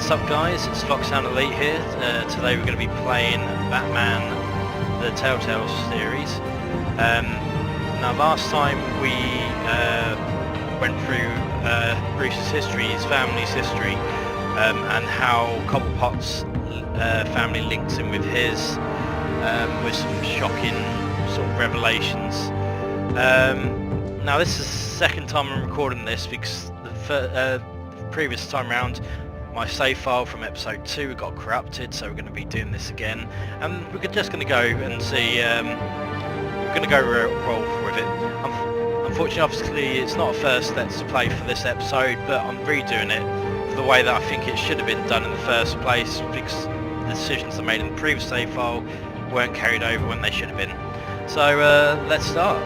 What's up guys, it's FOXHOUND Elite here. Today we're going to be playing Batman, the Telltale series. Now last time we went through Bruce's history, his family's history, and how Cobblepot's family links in with his, with some shocking sort of revelations. Now this is the second time I'm recording this because the previous time round my save file from episode 2 got corrupted, so we're going to be doing this again, and we're just going to go and see, we're going to go roll with it. Unfortunately, obviously it's not a first Let's Play for this episode, but I'm redoing it the way that I think it should have been done in the first place, because the decisions I made in the previous save file weren't carried over when they should have been. So let's start.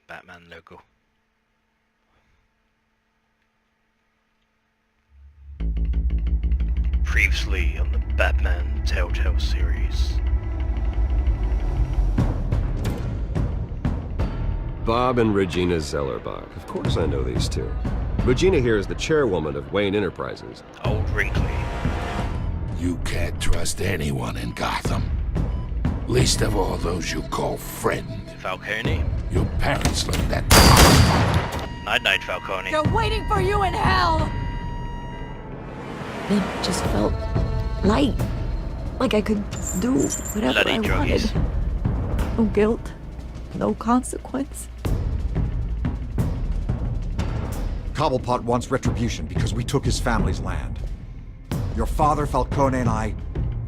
Batman logo. Previously on the Batman Telltale series. Bob and Regina Zellerbach. Of course I know these two. Regina here is the chairwoman of Wayne Enterprises. Old wrinkly. You can't trust anyone in Gotham. Least of all those you call friend. Falcone. Your parents left that. Night, Falcone. They're waiting for you in hell! It just felt light. Like I could do whatever Bloody I druggies. wanted. No guilt. No consequence. Cobblepot wants retribution because we took his family's land. Your father, Falcone, and I,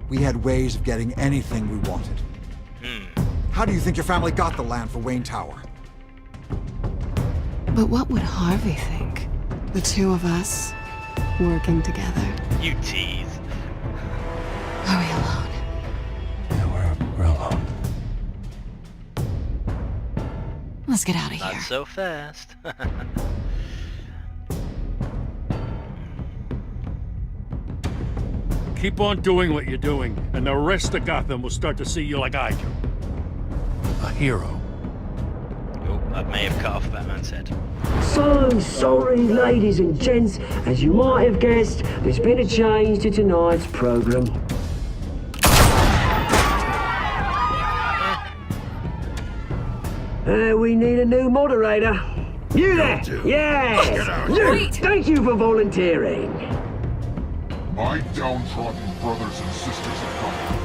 we had ways of getting anything we wanted. How do you think your family got the land for Wayne Tower? But what would Harvey think? The two of us, working together. You tease. Are we alone? Yeah, we're alone. Let's get out of Not here. so fast. Keep on doing what you're doing, and the rest of Gotham will start to see you like I do. A hero. Oh, I may have cut off Batman's head. So sorry, ladies and gents. As you might have guessed, there's been a change to tonight's program. We need a new moderator. You there? Yes! You! Thank you for volunteering. My downtrodden brothers and sisters of Gotham,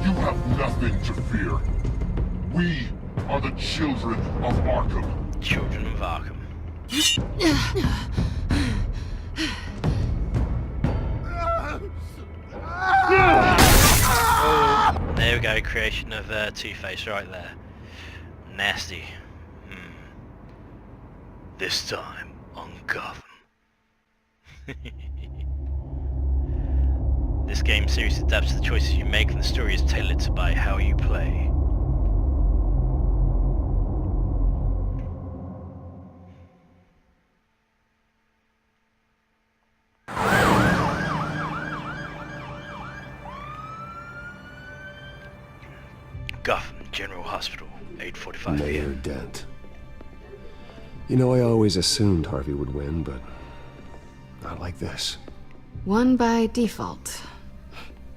you have nothing to fear. We are the children of Arkham. Children of Arkham. Oh, there we go, creation of Two-Face right there. Nasty. This time on Gotham. This game series adapts to the choices you make, and the story is tailored by how you play. Gotham General Hospital, 8:45 Mayor p.m. Dent. You know, I always assumed Harvey would win, but not like this. One by default.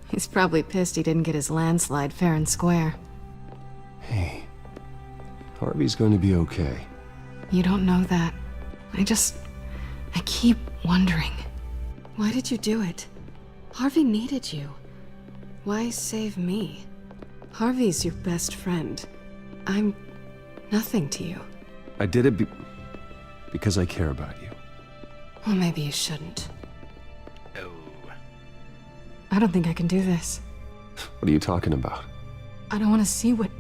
He's probably pissed he didn't get his landslide fair and square. Hey, Harvey's going to be okay. You don't know that. I keep wondering. Why did you do it? Harvey needed you. Why save me? Harvey's your best friend. I'm nothing to you. I did it because I care about you. Well, maybe you shouldn't. Oh. I don't think I can do this. What are you talking about? I don't want to see what...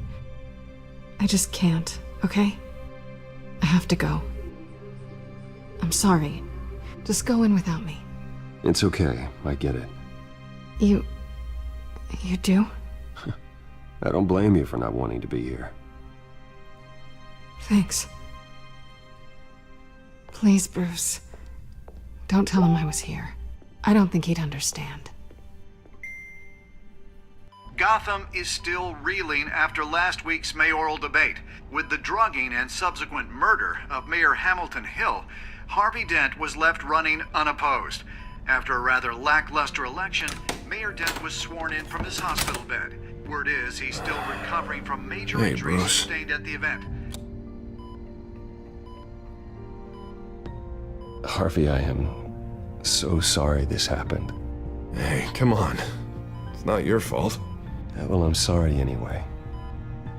I just can't, okay? I have to go. I'm sorry. Just go in without me. It's okay, I get it. You do? I don't blame you for not wanting to be here. Thanks. Please, Bruce. Don't tell him I was here. I don't think he'd understand. Gotham is still reeling after last week's mayoral debate. With the drugging and subsequent murder of Mayor Hamilton Hill, Harvey Dent was left running unopposed. After a rather lackluster election, Mayor Dent was sworn in from his hospital bed. Word is he's still recovering from major injuries sustained at the event. Harvey, I am so sorry this happened. Hey, come on. It's not your fault. Yeah, well, I'm sorry anyway.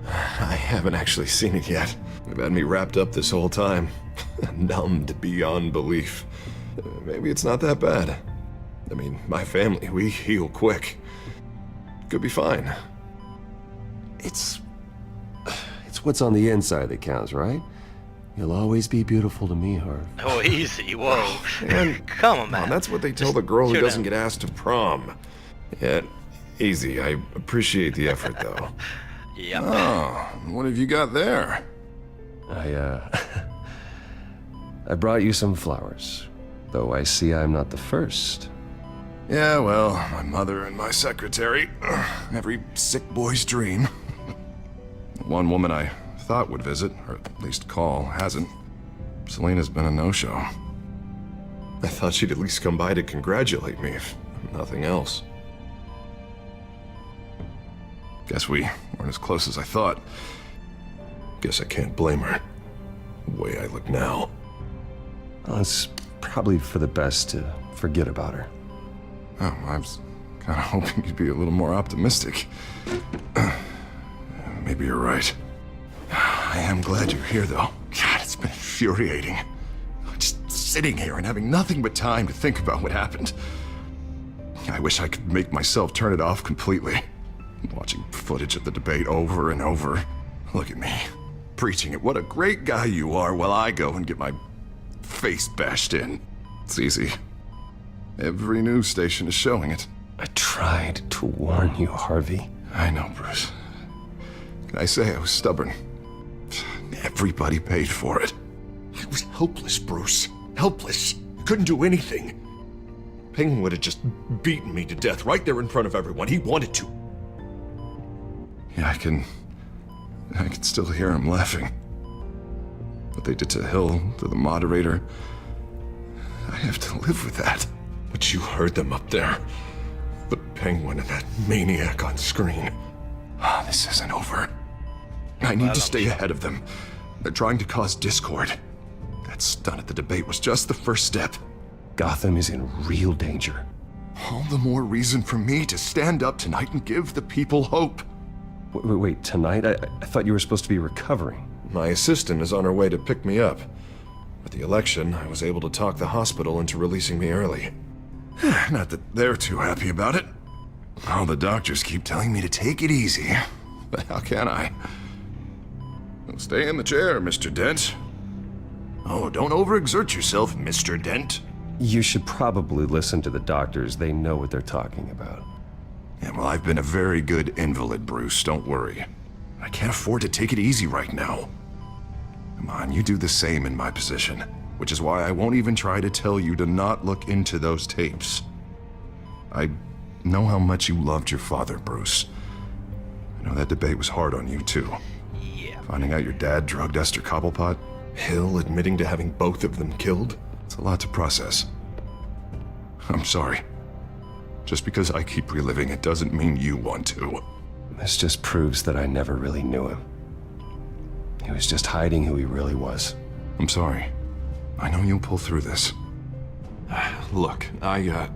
I haven't actually seen it yet. They've had me wrapped up this whole time. Numbed beyond belief. Maybe it's not that bad. I mean, my family, we heal quick. Could be fine. It's what's on the inside that counts, right? You'll always be beautiful to me, Harv. Oh, easy. Whoa. And Come on, man. that's what they tell the girl who doesn't get asked to prom. Yeah, easy. I appreciate the effort, though. Yep. Oh, what have you got there? I brought you some flowers. Though I see I'm not the first. Yeah, well, my mother and my secretary. Every sick boy's dream. One woman I thought would visit, or at least call, hasn't. Selena's been a no-show. I thought she'd at least come by to congratulate me, if nothing else. Guess we weren't as close as I thought. Guess I can't blame her. The way I look now. Well, it's probably for the best to forget about her. Oh, I was kind of hoping you'd be a little more optimistic. Maybe you're right. I am glad you're here, though. God, it's been infuriating. Just sitting here and having nothing but time to think about what happened. I wish I could make myself turn it off completely. Watching footage of the debate over and over. Look at me, preaching it. What a great guy you are, while I go and get my face bashed in. It's easy. Every news station is showing it. I tried to warn you, Harvey. I know, Bruce. Can I say I was stubborn? Everybody paid for it. I was helpless, Bruce. Helpless. Couldn't do anything. Penguin would have just beaten me to death right there in front of everyone. He wanted to. Yeah, I can still hear him laughing. What they did to Hill, to the moderator, I have to live with that. But you heard them up there. The Penguin and that maniac on screen. This isn't over. I need to stay ahead of them. They're trying to cause discord. That stunt at the debate was just the first step. Gotham is in real danger. All the more reason for me to stand up tonight and give the people hope. Wait, tonight? I thought you were supposed to be recovering. My assistant is on her way to pick me up. With the election, I was able to talk the hospital into releasing me early. Not that they're too happy about it. All the doctors keep telling me to take it easy. But how can I? Stay in the chair, Mr. Dent. Oh, don't overexert yourself, Mr. Dent. You should probably listen to the doctors. They know what they're talking about. Yeah, well, I've been a very good invalid, Bruce. Don't worry. I can't afford to take it easy right now. Come on, you do the same in my position. Which is why I won't even try to tell you to not look into those tapes. I know how much you loved your father, Bruce. I know that debate was hard on you, too. Yeah. Finding out your dad drugged Esther Cobblepot, Hill admitting to having both of them killed. It's a lot to process. I'm sorry. Just because I keep reliving it doesn't mean you want to. This just proves that I never really knew him. He was just hiding who he really was. I'm sorry. I know you'll pull through this. Look, I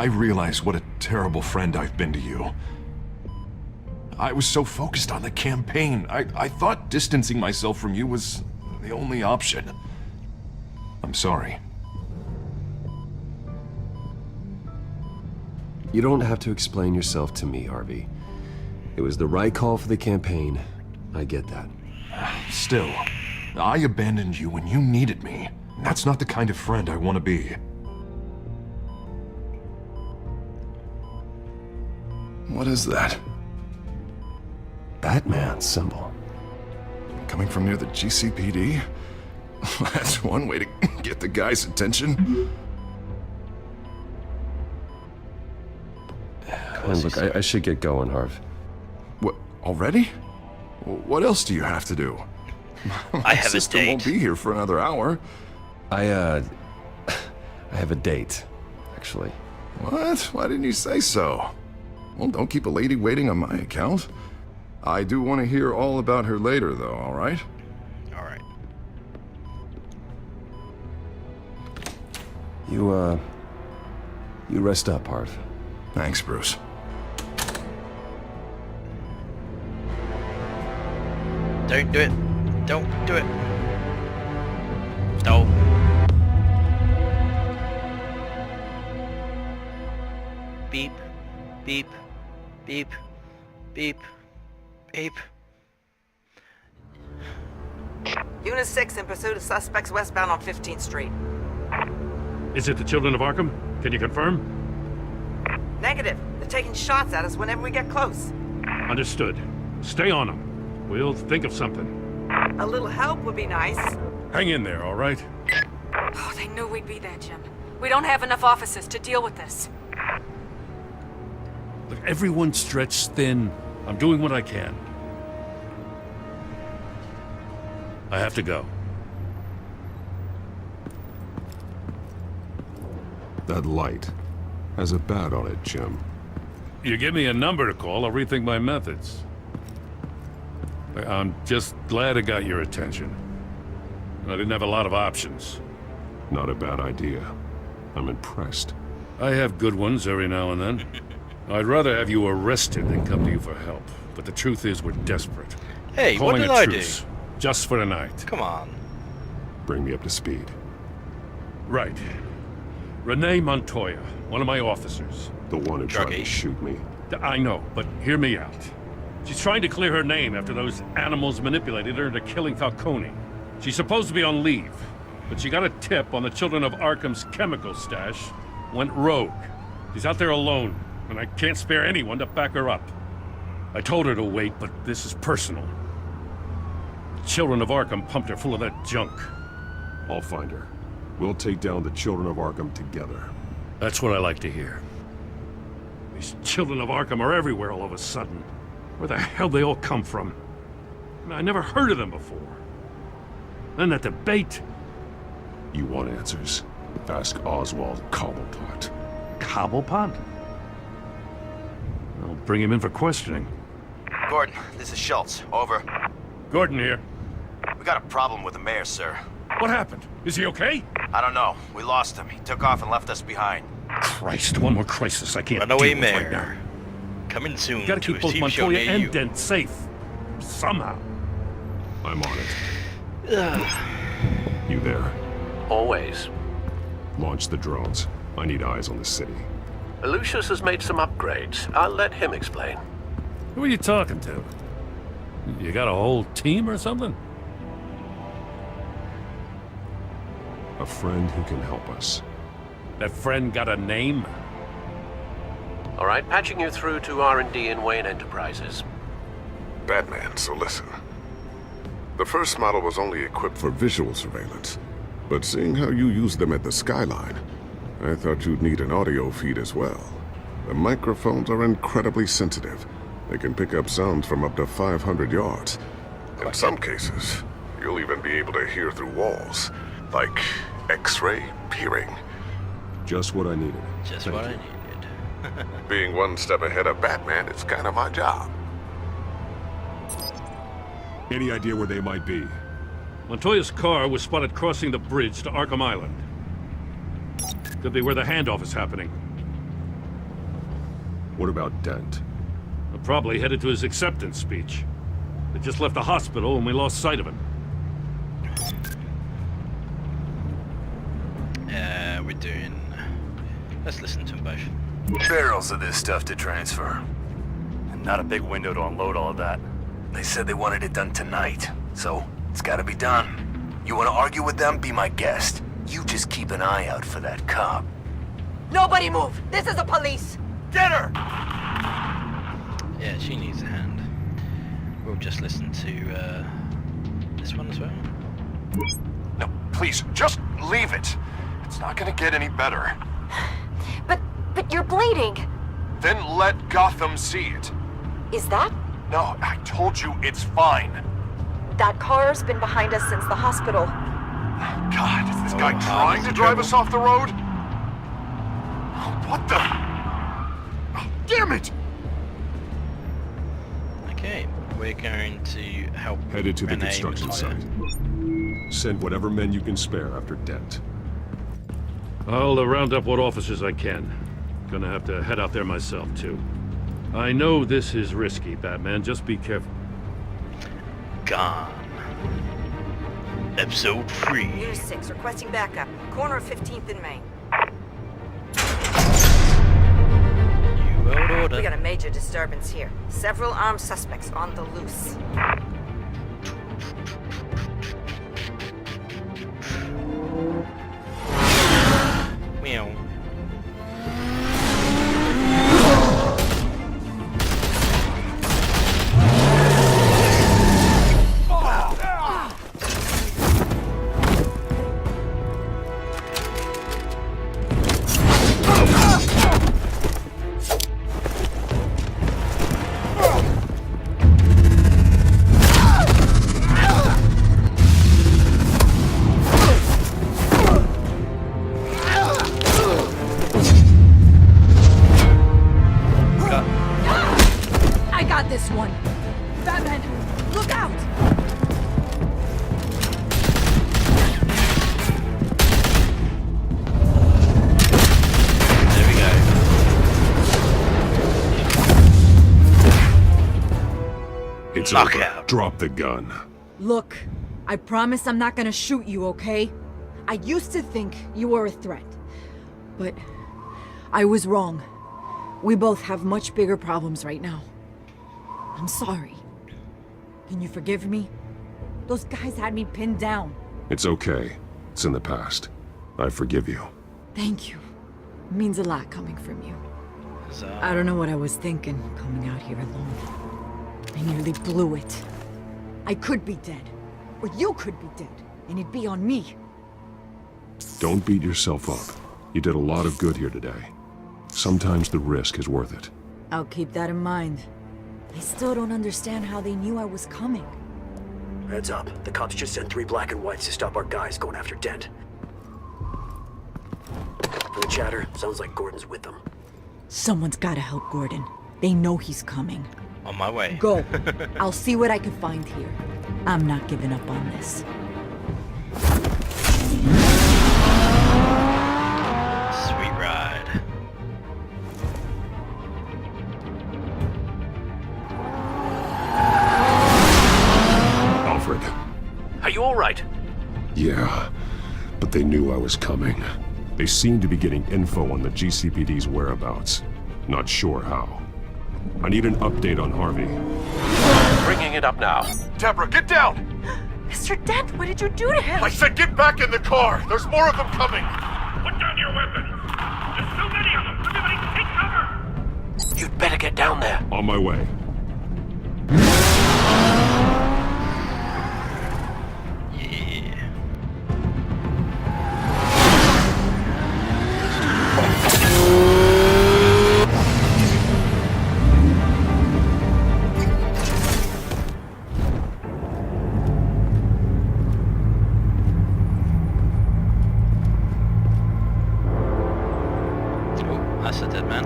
realize what a terrible friend I've been to you. I was so focused on the campaign. I thought distancing myself from you was the only option. I'm sorry. You don't have to explain yourself to me, Harvey. It was the right call for the campaign. I get that. Still, I abandoned you when you needed me. That's not the kind of friend I want to be. What is that? Batman symbol. Coming from near the GCPD? That's one way to get the guy's attention. And look, I should get going, Harv. What, already? What else do you have to do? I have a sister date. won't be here for another hour. I have a date, actually. What? Why didn't you say so? Well, don't keep a lady waiting on my account. I do want to hear all about her later, though, all right? All right. You rest up, Harv. Thanks, Bruce. Don't do it. Don't do it. No. Beep. Beep. Beep. Beep. Beep. Unit 6 in pursuit of suspects westbound on 15th Street. Is it the Children of Arkham? Can you confirm? Negative. They're taking shots at us whenever we get close. Understood. Stay on them. We'll think of something. A little help would be nice. Hang in there, all right? Oh, they knew we'd be there, Jim. We don't have enough officers to deal with this. Look, everyone's stretched thin. I'm doing what I can. I have to go. That light has a bat on it, Jim. You give me a number to call, I'll rethink my methods. I'm just glad it got your attention. I didn't have a lot of options. Not a bad idea. I'm impressed. I have good ones every now and then. I'd rather have you arrested than come to you for help. But the truth is, we're desperate. Hey, what Calling did a I truce, do? just for tonight. Come on. Bring me up to speed. Right. Renee Montoya, one of my officers. The one who tried to Druggie. shoot me. I know, but hear me out. She's trying to clear her name after those animals manipulated her into killing Falcone. She's supposed to be on leave, but she got a tip on the Children of Arkham's chemical stash, went rogue. She's out there alone, and I can't spare anyone to back her up. I told her to wait, but this is personal. The Children of Arkham pumped her full of that junk. I'll find her. We'll take down the Children of Arkham together. That's what I like to hear. These Children of Arkham are everywhere all of a sudden. Where the hell they all come from? I never heard of them before. Then that debate. You want answers? Ask Oswald Cobblepot. Cobblepot? I'll bring him in for questioning. Gordon, this is Schultz. Over. Gordon here. We got a problem with the mayor, sir. What happened? Is he okay? I don't know. We lost him. He took off and left us behind. Christ, one more crisis I can't Runaway deal with mayor. right now. Coming soon Gotta to keep a both TV show Montoya near you. and Dent safe. Somehow. I'm on it. You there? Always. Launch the drones. I need eyes on the city. Lucius has made some upgrades. I'll let him explain. Who are you talking to? You got a whole team or something? A friend who can help us. That friend got a name? All right, patching you through to R&D in Wayne Enterprises. Batman, so listen. The first model was only equipped for visual surveillance, but seeing how you use them at the skyline, I thought you'd need an audio feed as well. The microphones are incredibly sensitive. They can pick up sounds from up to 500 yards. In some cases, you'll even be able to hear through walls, like X-ray peering. Just what I needed. Just Thank what I you. needed. Being one step ahead of Batman is kind of my job. Any idea where they might be? Montoya's car was spotted crossing the bridge to Arkham Island. Could be where the handoff is happening. What about Dent? Probably headed to his acceptance speech. They just left the hospital and we lost sight of him. We're doing... Let's listen to them both. Barrels of this stuff to transfer. And not a big window to unload all of that. They said they wanted it done tonight, so it's gotta be done. You wanna argue with them? Be my guest. You just keep an eye out for that cop. Nobody move! This is the police! Get her! Yeah, she needs a hand. We'll just listen to this one as well. No, please, just leave it. It's not gonna get any better. But you're bleeding. Then let Gotham see it. Is that? No, I told you it's fine. That car's been behind us since the hospital. God, is this guy trying to drive us off the road? What the? Oh, damn it! Okay, we're going to help Headed to the Renee construction retire. site. Send whatever men you can spare after Dent. I'll round up what officers I can. Gonna have to head out there myself, too. I know this is risky, Batman. Just be careful. Gone. Episode 3. Unit 6, requesting backup. Corner of 15th and Main. You will order. We got a major disturbance here. Several armed suspects on the loose. Meow. I got this one. Batman, look out! There we go. It's Knockout. over. Drop the gun. Look, I promise I'm not gonna shoot you, okay? I used to think you were a threat, but I was wrong. We both have much bigger problems right now. I'm sorry. Can you forgive me? Those guys had me pinned down. It's okay. It's in the past. I forgive you. Thank you. It means a lot coming from you. I don't know what I was thinking, coming out here alone. I nearly blew it. I could be dead. Or you could be dead. And it'd be on me. Don't beat yourself up. You did a lot of good here today. Sometimes the risk is worth it. I'll keep that in mind. I still don't understand how they knew I was coming. Heads up. The cops just sent 3 black and whites to stop our guys going after Dent. From the chatter, sounds like Gordon's with them. Someone's gotta help Gordon. They know he's coming. On my way. Go. I'll see what I can find here. I'm not giving up on this. Sweet ride. Alfred. Are you all right? Yeah, but they knew I was coming. They seemed to be getting info on the GCPD's whereabouts. Not sure how. I need an update on Harvey. Bringing it up now. Deborah, get down! Mr. Dent, what did you do to him? I said get back in the car! There's more of them coming! Put down your weapon! There's so many of them! Everybody take cover! You'd better get down there. On my way. That's a dead man.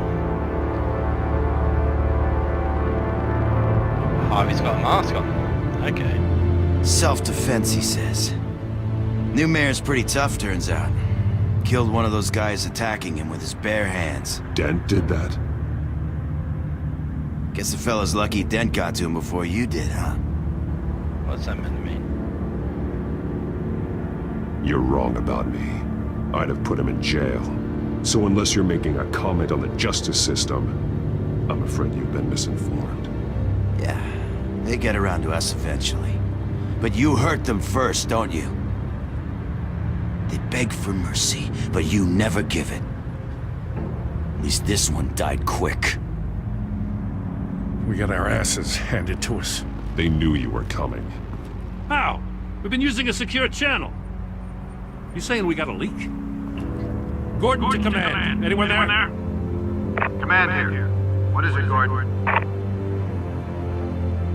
Harvey's got a mask on. Okay. Self-defense, he says. New mayor's pretty tough, turns out. Killed one of those guys attacking him with his bare hands. Dent did that? Guess the fella's lucky Dent got to him before you did, huh? What's that meant to mean? You're wrong about me. I'd have put him in jail. So unless you're making a comment on the justice system, I'm afraid you've been misinformed. Yeah, they get around to us eventually. But you hurt them first, don't you? They beg for mercy, but you never give it. At least this one died quick. We got our asses handed to us. They knew you were coming. How? We've been using a secure channel. You saying we got a leak? Gordon to command. Anyone there? Command here. What is it, Gordon?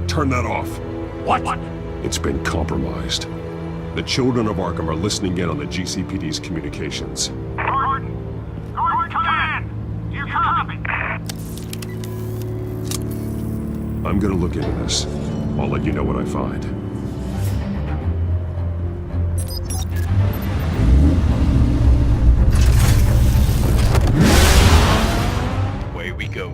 Turn that off. What? It's been compromised. The children of Arkham are listening in on the GCPD's communications. Gordon, come in! Do you copy? I'm gonna look into this. I'll let you know what I find. Away we go.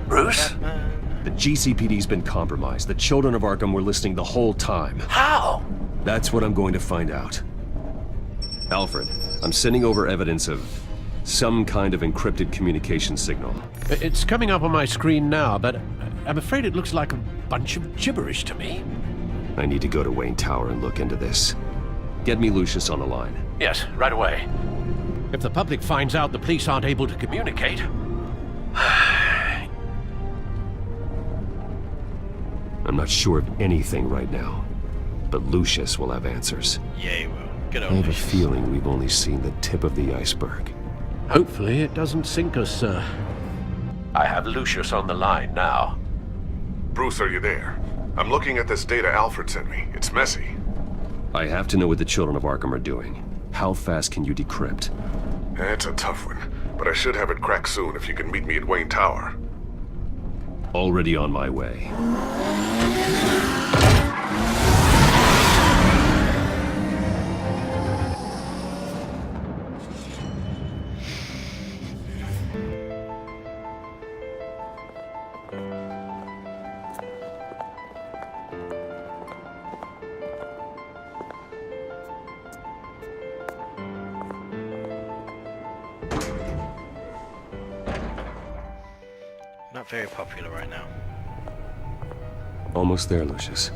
Bruce? The GCPD's been compromised. The children of Arkham were listening the whole time. How? That's what I'm going to find out. Alfred, I'm sending over evidence of some kind of encrypted communication signal. It's coming up on my screen now, but I'm afraid it looks like a bunch of gibberish to me. I need to go to Wayne Tower and look into this. Get me Lucius on the line. Yes, right away. If the public finds out the police aren't able to communicate... I'm not sure of anything right now, but Lucius will have answers. Yeah, he will. Good I old have a Lucius. feeling we've only seen the tip of the iceberg. Hopefully it doesn't sink us, sir. I have Lucius on the line now. Bruce, are you there? I'm looking at this data Alfred sent me. It's messy. I have to know what the children of Arkham are doing. How fast can you decrypt? It's a tough one, but I should have it cracked soon if you can meet me at Wayne Tower. Already on my way. Not very popular right now. Almost there, Lucius.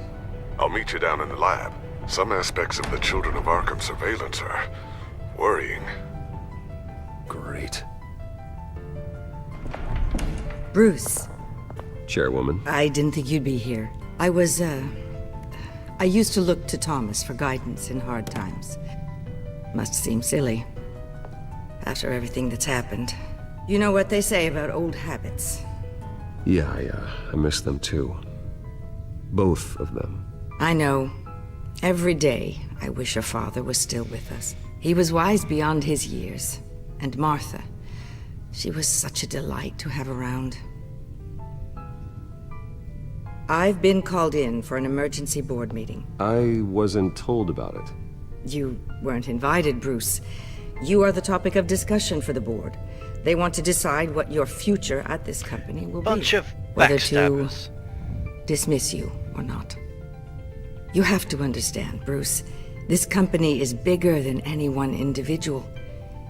I'll meet you down in the lab. Some aspects of the Children of Arkham surveillance are worrying. Great. Bruce. Chairwoman. I didn't think you'd be here. I used to look to Thomas for guidance in hard times. Must seem silly. After everything that's happened. You know what they say about old habits. Yeah, I miss them too. Both of them. I know. Every day, I wish your father was still with us. He was wise beyond his years. And Martha, she was such a delight to have around. I've been called in for an emergency board meeting. I wasn't told about it. You weren't invited, Bruce. You are the topic of discussion for the board. They want to decide what your future at this company will Bunch be. of Whether to backstabbers. dismiss you or not. You have to understand, Bruce. This company is bigger than any one individual.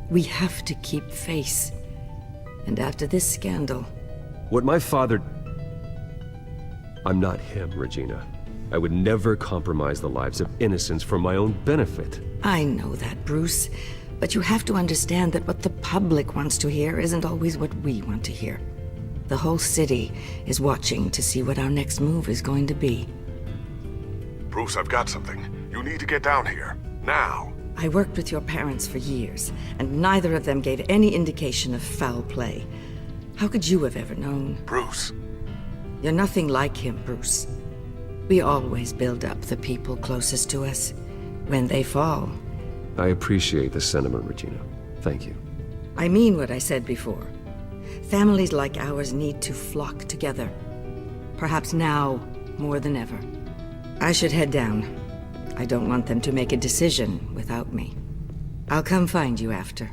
We have to keep face. And after this scandal... What my father... I'm not him, Regina. I would never compromise the lives of innocents for my own benefit. I know that, Bruce. But you have to understand that what the public wants to hear isn't always what we want to hear. The whole city is watching to see what our next move is going to be. Bruce, I've got something. You need to get down here. Now. I worked with your parents for years, and neither of them gave any indication of foul play. How could you have ever known? Bruce. You're nothing like him, Bruce. We always build up the people closest to us. When they fall... I appreciate the sentiment, Regina. Thank you. I mean what I said before. Families like ours need to flock together. Perhaps now more than ever. I should head down. I don't want them to make a decision without me. I'll come find you after.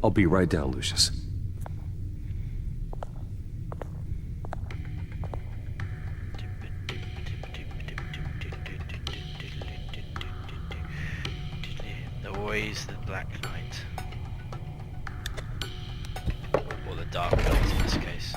I'll be right down, Lucius. Always the Black Knight. Or the Dark Knight in this case.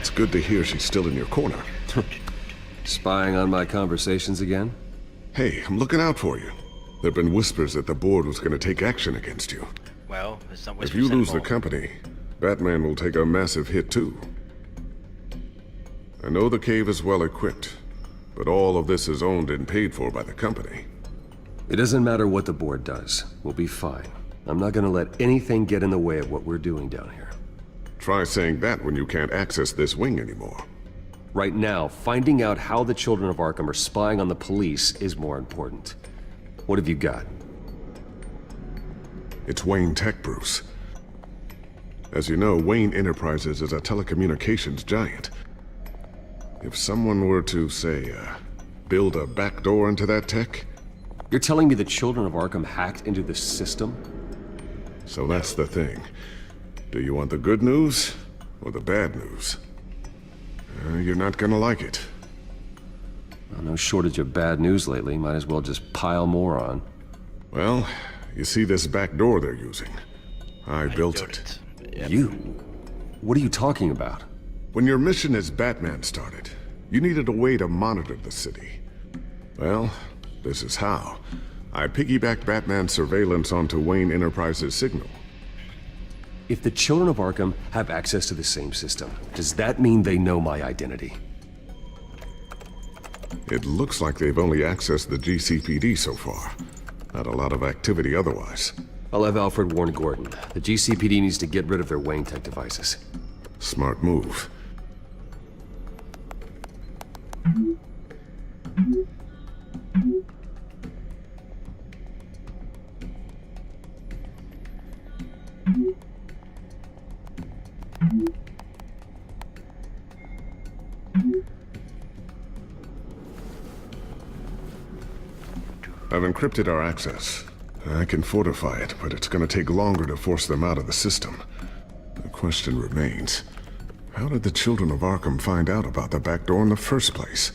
It's good to hear she's still in your corner. Spying on my conversations again? Hey, I'm looking out for you. There've been whispers that the board was going to take action against you. Well, it's not whispers If you lose anymore. the company, Batman will take a massive hit too. I know the cave is well equipped, but all of this is owned and paid for by the company. It doesn't matter what the board does. We'll be fine. I'm not gonna let anything get in the way of what we're doing down here. Try saying that when you can't access this wing anymore. Right now, finding out how the children of Arkham are spying on the police is more important. What have you got? It's Wayne Tech, Bruce. As you know, Wayne Enterprises is a telecommunications giant. If someone were to, say, build a backdoor into that tech... You're telling me the children of Arkham hacked into the system? So that's the thing. Do you want the good news or the bad news? You're not gonna like it. Well, no shortage of bad news lately. Might as well just pile more on. Well, you see this back door they're using? I built it. Yep. You? What are you talking about? When your mission as Batman started, you needed a way to monitor the city. Well, this is how. I piggybacked Batman's surveillance onto Wayne Enterprises' signal. If the children of Arkham have access to the same system, does that mean they know my identity? It looks like they've only accessed the GCPD so far. Not a lot of activity otherwise. I'll have Alfred warn Gordon. The GCPD needs to get rid of their Wayne Tech devices. Smart move. I've encrypted our access. I can fortify it, but it's gonna take longer to force them out of the system. The question remains, how did the children of Arkham find out about the back door in the first place?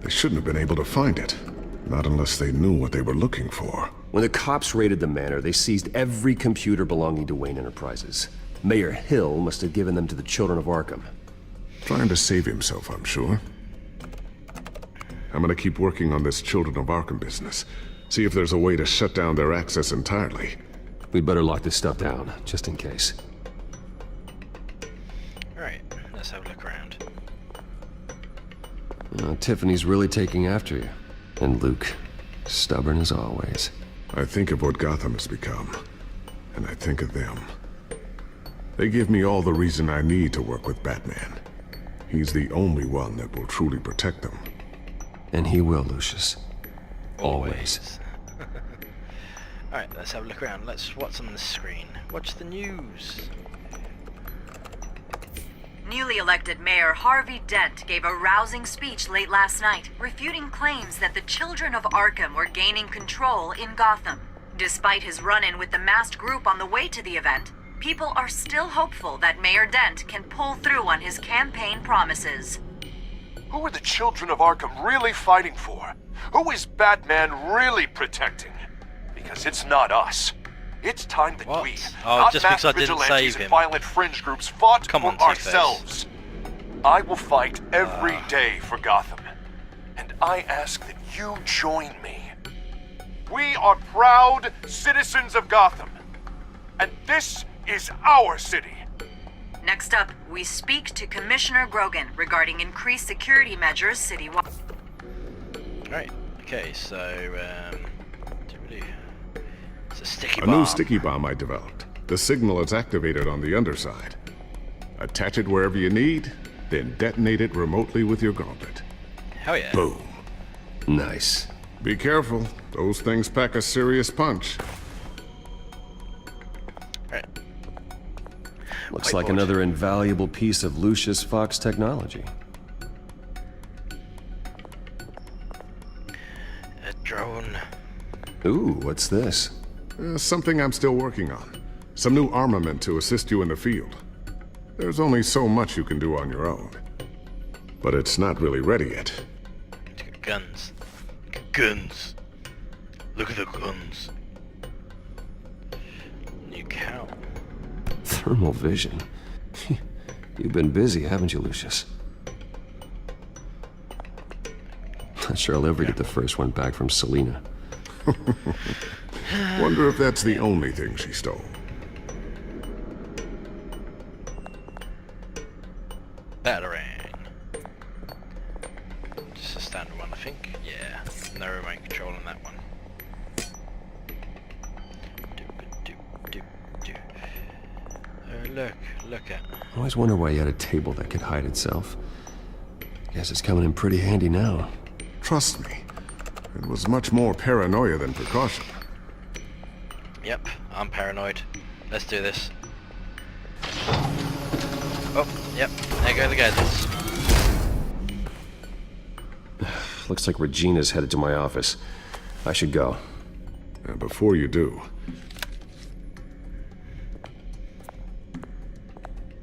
They shouldn't have been able to find it. Not unless they knew what they were looking for. When the cops raided the manor, they seized every computer belonging to Wayne Enterprises. Mayor Hill must have given them to the children of Arkham. Trying to save himself, I'm sure. I'm gonna keep working on this Children of Arkham business. See if there's a way to shut down their access entirely. We'd better lock this stuff down, just in case. Alright, let's have a look around. Tiffany's really taking after you. And Luke, stubborn as always. I think of what Gotham has become, and I think of them. They give me all the reason I need to work with Batman. He's the only one that will truly protect them. And he will, Lucius. Always. Alright, let's have a look around. What's on the screen? Watch the news. Newly elected Mayor Harvey Dent gave a rousing speech late last night, refuting claims that the children of Arkham were gaining control in Gotham. Despite his run-in with the masked group on the way to the event, people are still hopeful that Mayor Dent can pull through on his campaign promises. Who are the children of Arkham really fighting for? Who is Batman really protecting? Because it's not us. It's time that we, not just mass because I didn't vigilantes save and him. violent fringe groups, fought Come for on, Two-Face. ourselves. I will fight every day for Gotham. And I ask that you join me. We are proud citizens of Gotham. And this is our city. Next up, we speak to Commissioner Grogan regarding increased security measures citywide. Right, okay, so, it's a sticky A bomb. new sticky bomb I developed. The signal is activated on the underside. Attach it wherever you need, then detonate it remotely with your gauntlet. Hell yeah. Boom. Nice. Be careful. Those things pack a serious punch. Looks like another invaluable piece of Lucius Fox technology. A drone. Ooh, what's this? Something I'm still working on. Some new armament to assist you in the field. There's only so much you can do on your own. But it's not really ready yet. Guns. Guns. Look at the guns. New cow. Thermal vision. You've been busy, haven't you, Lucius? Not sure I'll ever get the first one back from Selena. Wonder if that's the only thing she stole. Battering. Just a standard one, I think. Yeah, no remote control on that one. Look at. I always wonder why you had a table that could hide itself. Guess it's coming in pretty handy now. Trust me, it was much more paranoia than precaution. Yep, I'm paranoid. Let's do this. Oh, yep, there go the gadgets. Looks like Regina's headed to my office. I should go. And before you do...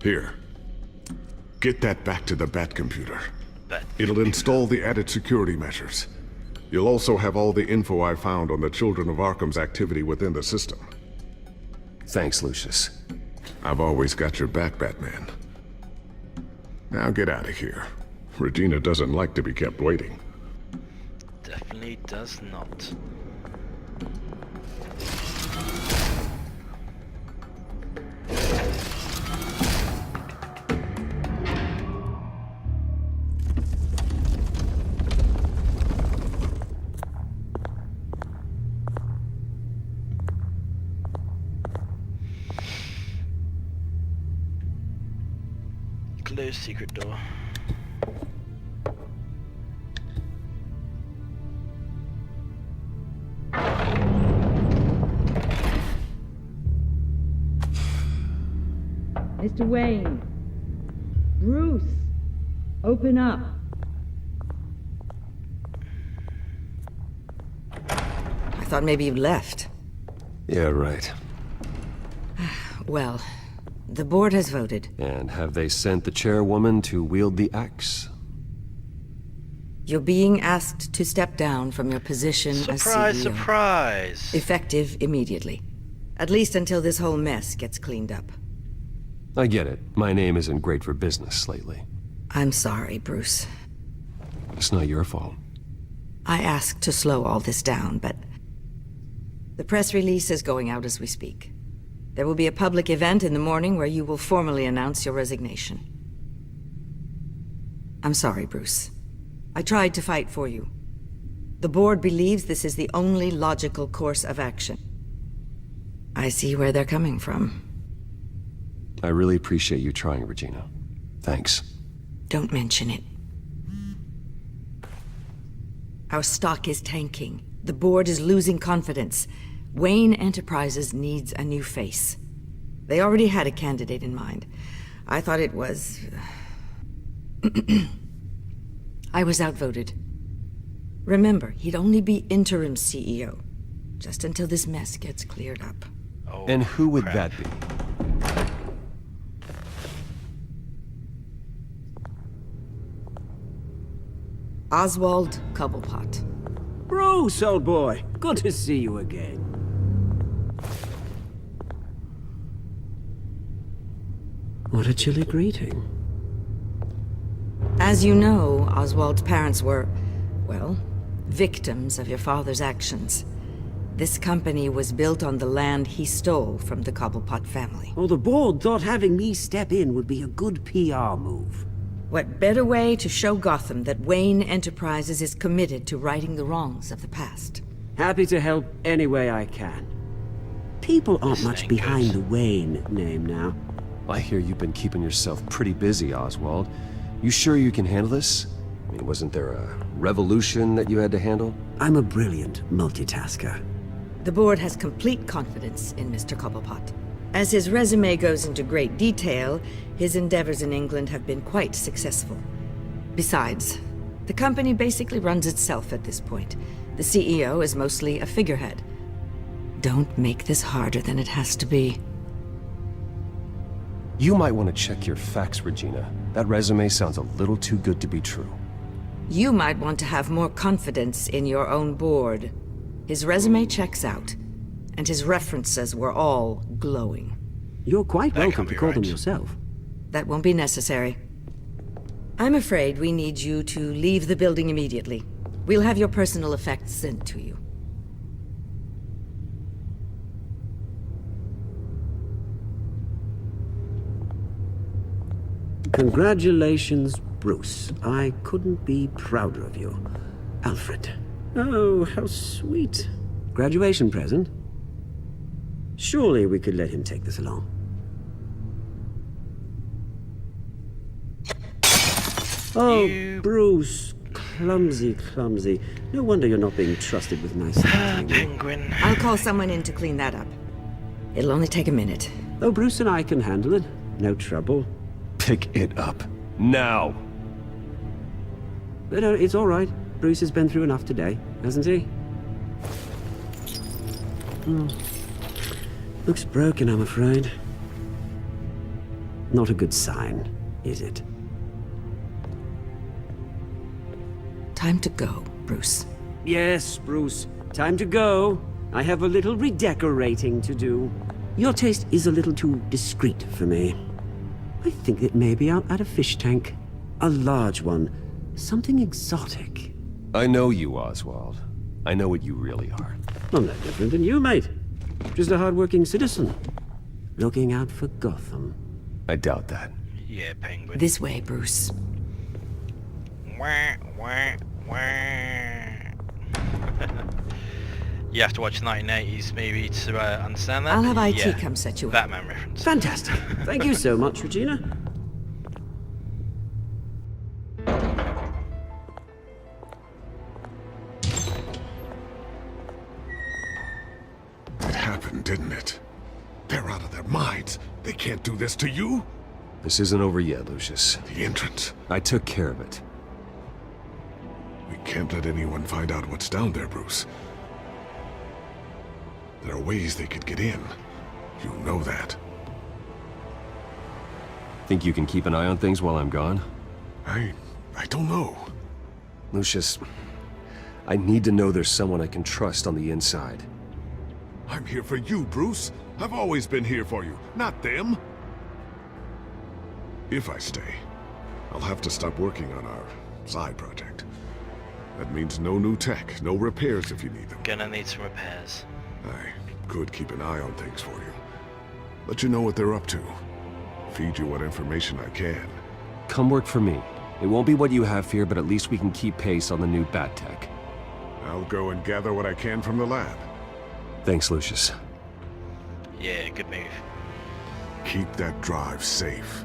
Here. Get that back to the Bat computer. It'll install the added security measures. You'll also have all the info I found on the Children of Arkham's activity within the system. Thanks, Lucius. I've always got your back, Batman. Now get out of here. Regina doesn't like to be kept waiting. Definitely does not. Close secret door. Mr. Wayne. Bruce. Open up. I thought maybe you left. Yeah, right. Well, the board has voted. And have they sent the chairwoman to wield the axe? You're being asked to step down from your position as CEO. Surprise, surprise! Effective immediately. At least until this whole mess gets cleaned up. I get it. My name isn't great for business lately. I'm sorry, Bruce. It's not your fault. I asked to slow all this down, but... The press release is going out as we speak. There will be a public event in the morning where you will formally announce your resignation. I'm sorry, Bruce. I tried to fight for you. The board believes this is the only logical course of action. I see where they're coming from. I really appreciate you trying, Regina. Thanks. Don't mention it. Our stock is tanking. The board is losing confidence. Wayne Enterprises needs a new face. They already had a candidate in mind. I thought it was... I was outvoted. Remember, he'd only be interim CEO. Just until this mess gets cleared up. Oh, and who would that be? Oswald Cobblepot. Bruce, old boy. Good to see you again. What a chilly greeting. As you know, Oswald's parents were, well, victims of your father's actions. This company was built on the land he stole from the Cobblepot family. Well, the board thought having me step in would be a good PR move. What better way to show Gotham that Wayne Enterprises is committed to righting the wrongs of the past? Happy to help any way I can. People aren't much behind the Wayne name now. I hear you've been keeping yourself pretty busy, Oswald. You sure you can handle this? I mean, wasn't there a revolution that you had to handle? I'm a brilliant multitasker. The board has complete confidence in Mr. Cobblepot. As his resume goes into great detail, his endeavors in England have been quite successful. Besides, the company basically runs itself at this point. The CEO is mostly a figurehead. Don't make this harder than it has to be. You might want to check your facts, Regina. That resume sounds a little too good to be true. You might want to have more confidence in your own board. His resume checks out, and his references were all glowing. You're quite welcome to call them yourself. That won't be necessary. I'm afraid we need you to leave the building immediately. We'll have your personal effects sent to you. Congratulations, Bruce. I couldn't be prouder of you. Alfred. Oh, how sweet. Graduation present? Surely we could let him take this along. Oh, Bruce. Clumsy, clumsy. No wonder you're not being trusted with nice things. Penguin. I'll call someone in to clean that up. It'll only take a minute. Oh, Bruce and I can handle it. No trouble. Pick it up. Now! But it's all right. Bruce has been through enough today, hasn't he? Looks broken, I'm afraid. Not a good sign, is it? Time to go, Bruce. Yes, Bruce. Time to go. I have a little redecorating to do. Your taste is a little too discreet for me. I think that maybe I'll add a fish tank. A large one. Something exotic. I know you, Oswald. I know what you really are. I'm no different than you, mate. Just a hard-working citizen. Looking out for Gotham. I doubt that. Yeah, Penguin. This way, Bruce. Wah, wah, wah. You have to watch 1980s movie to understand that. I'll have IT come set you up. Batman reference. Fantastic. Thank you so much, Regina. It happened, didn't it? They're out of their minds. They can't do this to you. This isn't over yet, Lucius. The entrance. I took care of it. We can't let anyone find out what's down there, Bruce. There are ways they could get in. You know that. Think you can keep an eye on things while I'm gone? I don't know. Lucius, I need to know there's someone I can trust on the inside. I'm here for you, Bruce. I've always been here for you, not them. If I stay, I'll have to stop working on our side project. That means no new tech, no repairs if you need them. Gonna need some repairs. I could keep an eye on things for you. Let you know what they're up to. Feed you what information I can. Come work for me. It won't be what you have here, but at least we can keep pace on the new bat tech. I'll go and gather what I can from the lab. Thanks, Lucius. Yeah, good move. Keep that drive safe.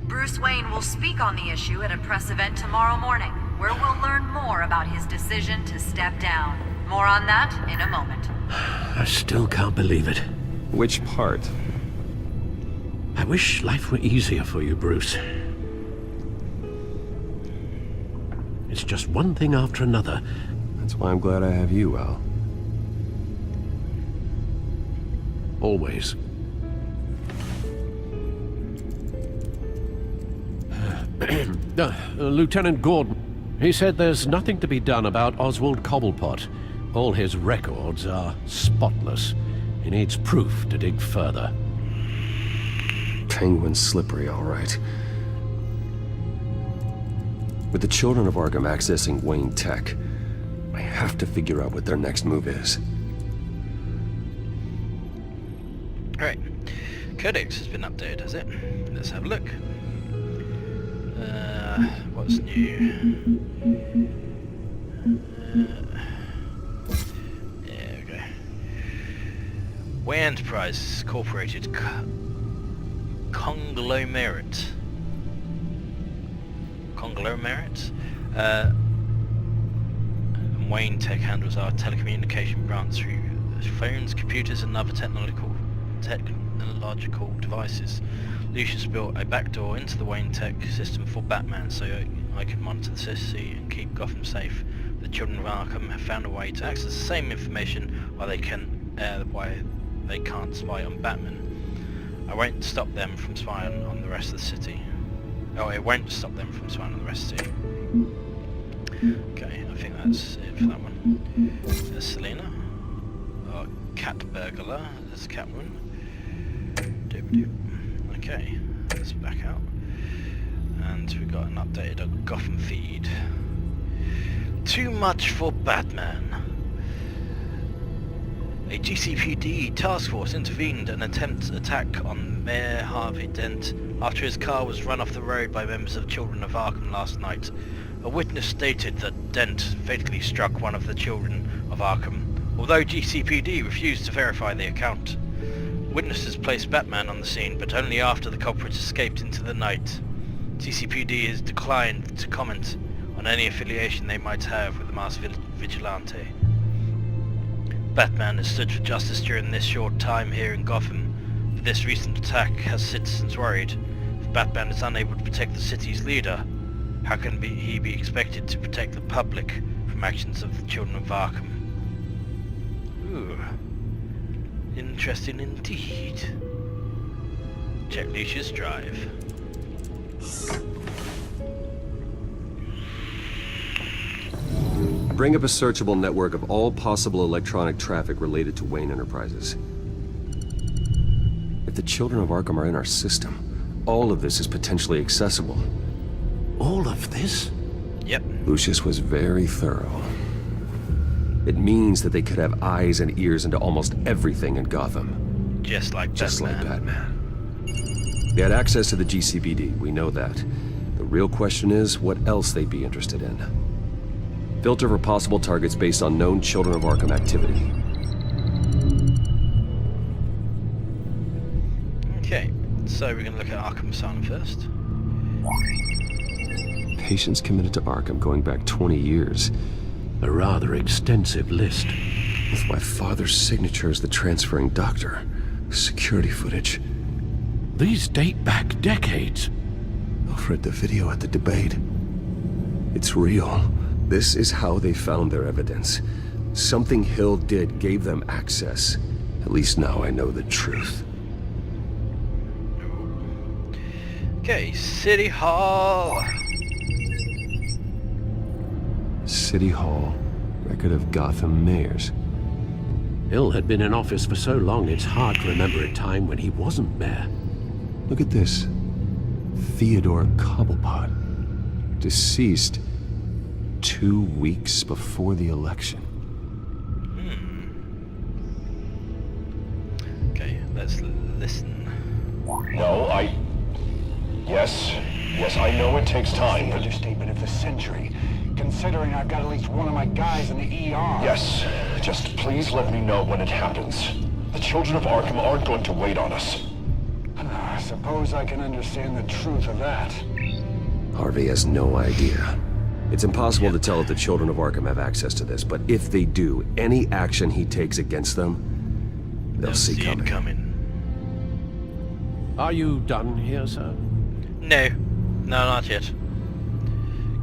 Bruce Wayne will speak on the issue at a press event tomorrow morning, where we'll learn more about his decision to step down. More on that in a moment. I still can't believe it. Which part? I wish life were easier for you, Bruce. It's just one thing after another. That's why I'm glad I have you, Al. Always. Lieutenant Gordon, he said there's nothing to be done about Oswald Cobblepot. All his records are spotless. He needs proof to dig further. Penguin's slippery, all right. With the children of Arkham accessing Wayne Tech, I have to figure out what their next move is. Alright. Codex has been updated, has it? Let's have a look. What's new? There we go. Wayne Enterprises Incorporated Conglomerate. Wayne Tech handles our telecommunication branch through phones, computers, and other technological devices. Lucius built a backdoor into the Wayne Tech system for Batman so I could monitor the city and keep Gotham safe. The children of Arkham have found a way to access the same information while they can why they can't spy on Batman. I won't stop them from spying on the rest of the city. Oh, it won't stop them from spying on the rest of the city. Okay, I think that's it for that one. There's Selena. Oh, Cat Burglar. There's Catwoman. Okay, let's back out. And we've got an updated Gotham feed. Too much for Batman. A GCPD task force intervened in an attempted attack on Mayor Harvey Dent after his car was run off the road by members of Children of Arkham last night. A witness stated that Dent fatally struck one of the Children of Arkham, although GCPD refused to verify the account. Witnesses placed Batman on the scene, but only after the culprit escaped into the night. GCPD has declined to comment on any affiliation they might have with the masked vigilante. Batman has stood for justice during this short time here in Gotham, but this recent attack has citizens worried. If Batman is unable to protect the city's leader, how can he be expected to protect the public from actions of the Children of Arkham? Ooh. Interesting indeed. Check Lucius Drive. Bring up a searchable network of all possible electronic traffic related to Wayne Enterprises. If the Children of Arkham are in our system, all of this is potentially accessible. All of this? Yep. Lucius was very thorough. It means that they could have eyes and ears into almost everything in Gotham. Just like Batman. They had access to the GCPD, we know that. The real question is what else they'd be interested in. Filter for possible targets based on known Children of Arkham activity. Okay, so we're going to look at Arkham Asylum first. Patients committed to Arkham going back 20 years. A rather extensive list. With my father's signature as the transferring doctor. Security footage. These date back decades. I've read the video at the debate. It's real. This is how they found their evidence. Something Hill did gave them access. At least now I know the truth. Okay, City Hall. City Hall. Record of Gotham mayors. Hill had been in office for so long it's hard to remember a time when he wasn't mayor. Look at this. Theodore Cobblepot. Deceased 2 weeks before the election. Okay, let's listen. No, Yes, I know it takes time, but... Understatement of the century, considering I've got at least one of my guys in the ER. Yes, just please let me know when it happens. The Children of Arkham aren't going to wait on us. I suppose I can understand the truth of that. Harvey has no idea. It's impossible to tell if the Children of Arkham have access to this, but if they do, any action he takes against them, they'll see coming. Are you done here, sir? No, not yet.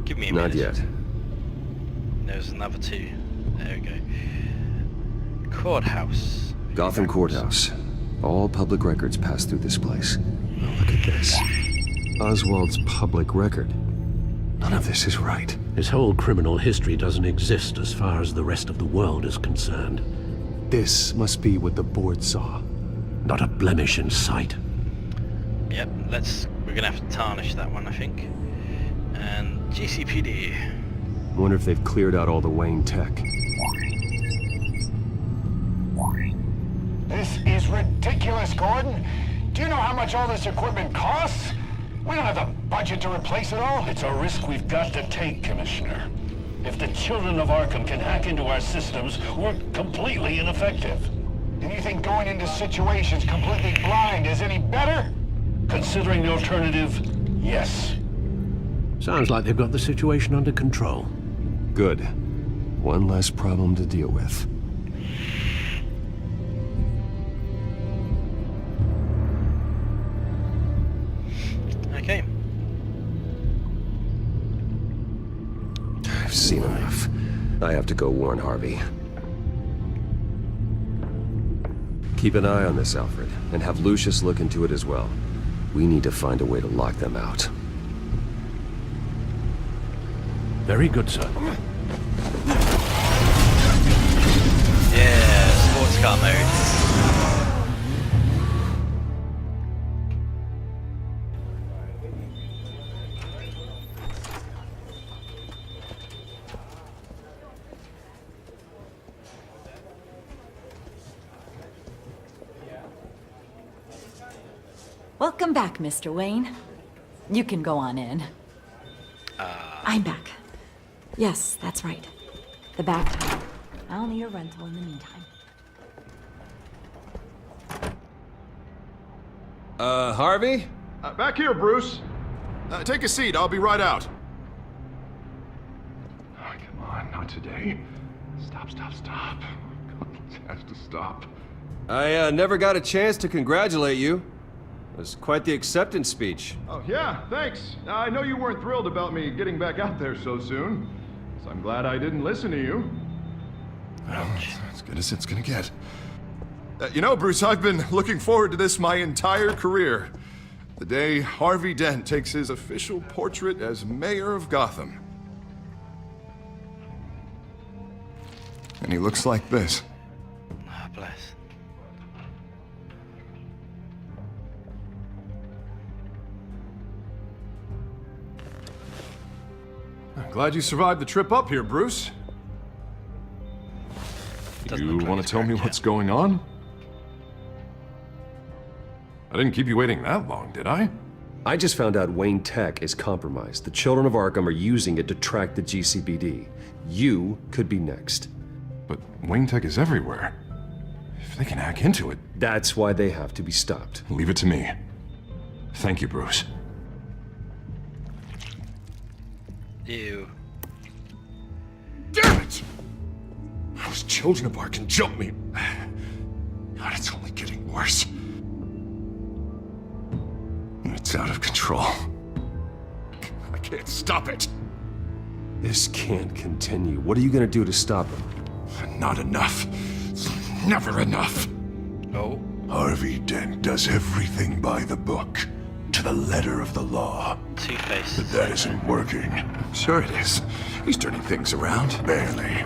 Give me a minute. Not yet. There's another two. There we go. Courthouse. Gotham Courthouse. All public records pass through this place. Oh, look at this. Oswald's public record. None of this is right. His whole criminal history doesn't exist as far as the rest of the world is concerned. This must be what the board saw. Not a blemish in sight. Yep, we're gonna have to tarnish that one, I think. And GCPD. I wonder if they've cleared out all the Wayne tech. This is ridiculous, Gordon. Do you know how much all this equipment costs? We don't have the budget to replace it all. It's a risk we've got to take, Commissioner. If the Children of Arkham can hack into our systems, we're completely ineffective. And you think going into situations completely blind is any better? Considering the alternative, yes. Sounds like they've got the situation under control. Good. One less problem to deal with. Okay. I've seen enough. I have to go warn Harvey. Keep an eye on this, Alfred, and have Lucius look into it as well. We need to find a way to lock them out. Very good, sir. Yeah, sports car mode. Welcome back, Mr. Wayne. You can go on in. I'm back. Yes, that's right. The back time. I'll need a rental in the meantime. Harvey? Back here, Bruce. Take a seat, I'll be right out. Oh, come on, not today. Stop. God, this has to stop. I never got a chance to congratulate you. It was quite the acceptance speech. Oh, yeah, thanks. I know you weren't thrilled about me getting back out there so soon, so I'm glad I didn't listen to you. Well, as good as it's gonna get. You know, Bruce, I've been looking forward to this my entire career. The day Harvey Dent takes his official portrait as mayor of Gotham. And he looks like this. Ah, bless. I'm glad you survived the trip up here, Bruce. You want to tell me what's going on? I didn't keep you waiting that long, did I? I just found out Wayne Tech is compromised. The children of Arkham are using it to track the GCPD. You could be next. But Wayne Tech is everywhere. If they can hack into it... That's why they have to be stopped. Leave it to me. Thank you, Bruce. Ew. Damn it! Those children of Arkham jumped me. God, it's only getting worse. It's out of control. I can't stop it. This can't continue. What are you gonna do to stop him? Not enough. Never enough. Oh. Harvey Dent does everything by the book, to the letter of the law. Two-Face. But that isn't working. Sure it is. He's turning things around. Barely.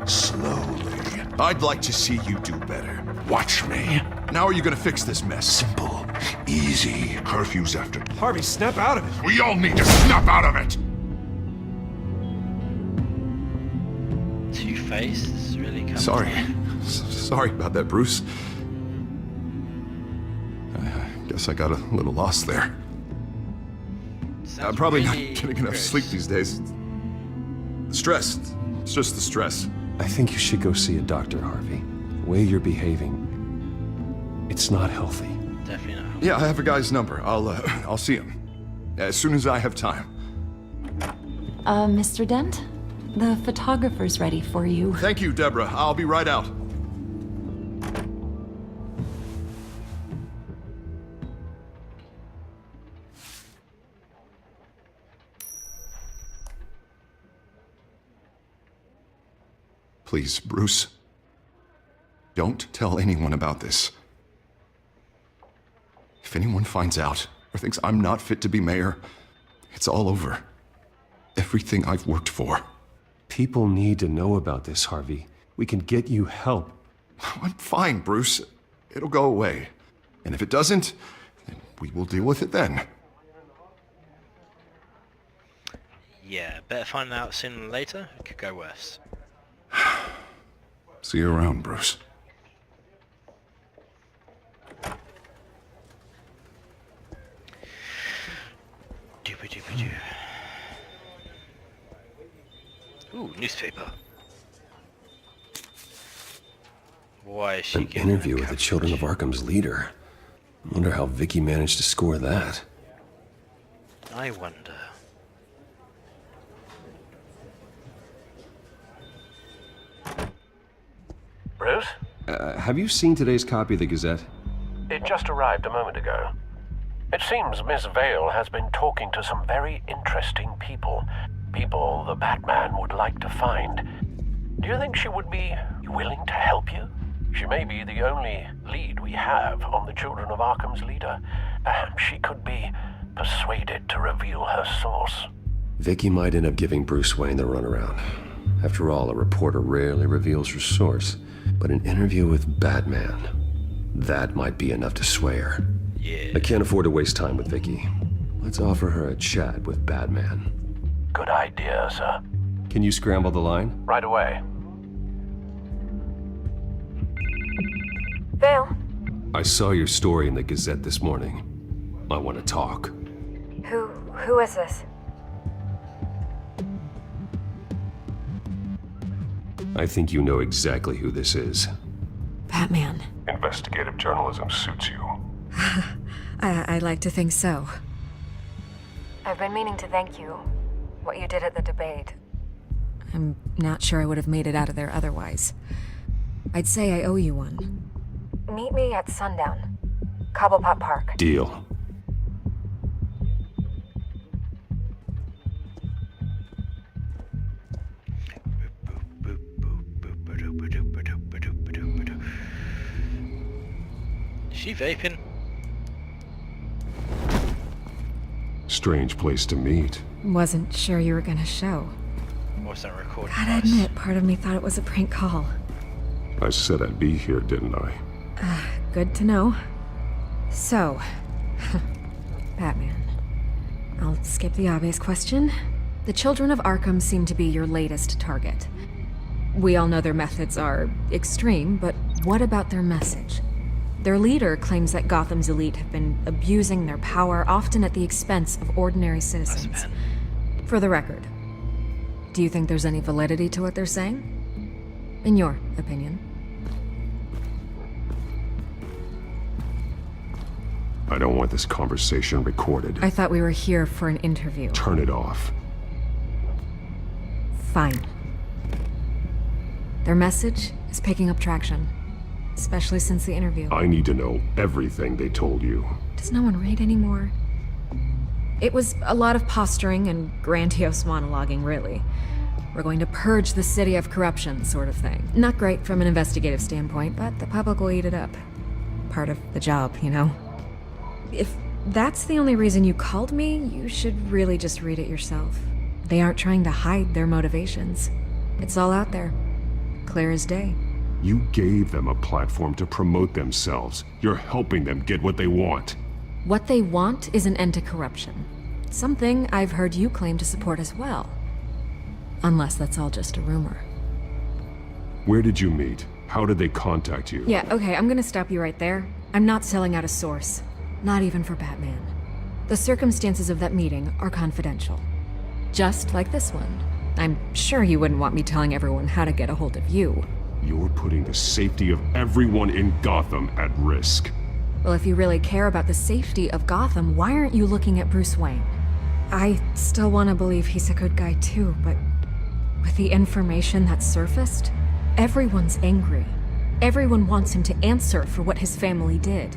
Slowly. I'd like to see you do better. Watch me. Now are you gonna fix this mess? Simple. Easy. Curfews after... Harvey, snap out of it! We all need to snap out of it! Two-Face is really coming. Sorry. Sorry about that, Bruce. I guess I got a little lost there. I'm probably not getting enough sleep these days. Stress. It's just the stress. I think you should go see a doctor, Harvey. The way you're behaving, it's not healthy. Definitely not. Yeah, I have a guy's number. I'll see him as soon as I have time. Mr. Dent? The photographer's ready for you. Thank you, Deborah. I'll be right out. Please, Bruce. Don't tell anyone about this. If anyone finds out or thinks I'm not fit to be mayor, it's all over. Everything I've worked for. People need to know about this, Harvey. We can get you help. I'm fine, Bruce. It'll go away. And if it doesn't, then we will deal with it then. Yeah, better find out sooner than later. It could go worse. See you around, Bruce. Doobie-doobie-doo. Ooh, newspaper. Why is she An interview with the Children of Arkham's leader. I wonder how Vicky managed to score that. I wonder. Bruce? Have you seen today's copy of the Gazette? It just arrived a moment ago. It seems Miss Vale has been talking to some very interesting people. People the Batman would like to find. Do you think she would be willing to help you? She may be the only lead we have on the Children of Arkham's leader. Perhaps she could be persuaded to reveal her source. Vicky might end up giving Bruce Wayne the runaround. After all, a reporter rarely reveals her source. But an interview with Batman, that might be enough to sway her. Yeah. I can't afford to waste time with Vicky. Let's offer her a chat with Batman. Good idea, sir. Can you scramble the line? Right away. Vale, I saw your story in the Gazette this morning. I want to talk. who is this? I think you know exactly who this is. Batman. Investigative journalism suits you. I'd like to think so. I've been meaning to thank you. What you did at the debate. I'm not sure I would have made it out of there otherwise. I'd say I owe you one. Meet me at sundown. Cobblepot Park. Deal. Is she vaping? Strange place to meet. Wasn't sure you were gonna show. What's that recording? Gotta admit, part of me thought it was a prank call. I said I'd be here, didn't I? Good to know. So, Batman. I'll skip the obvious question. The Children of Arkham seem to be your latest target. We all know their methods are extreme, but what about their message? Their leader claims that Gotham's elite have been abusing their power, often at the expense of ordinary citizens. For the record, do you think there's any validity to what they're saying? In your opinion? I don't want this conversation recorded. I thought we were here for an interview. Turn it off. Fine. Their message is picking up traction, especially since the interview. I need to know everything they told you. Does no one read anymore? It was a lot of posturing and grandiose monologuing, really. We're going to purge the city of corruption, sort of thing. Not great from an investigative standpoint, but the public will eat it up. Part of the job, you know? If that's the only reason you called me, you should really just read it yourself. They aren't trying to hide their motivations. It's all out there. Clear as day. You gave them a platform to promote themselves. You're helping them get what they want. What they want is an end to corruption. Something I've heard you claim to support as well. Unless that's all just a rumor. Where did you meet? How did they contact you? Yeah, okay, I'm gonna stop you right there. I'm not selling out a source. Not even for Batman. The circumstances of that meeting are confidential. Just like this one. I'm sure you wouldn't want me telling everyone how to get a hold of you. You're putting the safety of everyone in Gotham at risk. Well, if you really care about the safety of Gotham, why aren't you looking at Bruce Wayne? I still want to believe he's a good guy too, but with the information that surfaced, everyone's angry. Everyone wants him to answer for what his family did.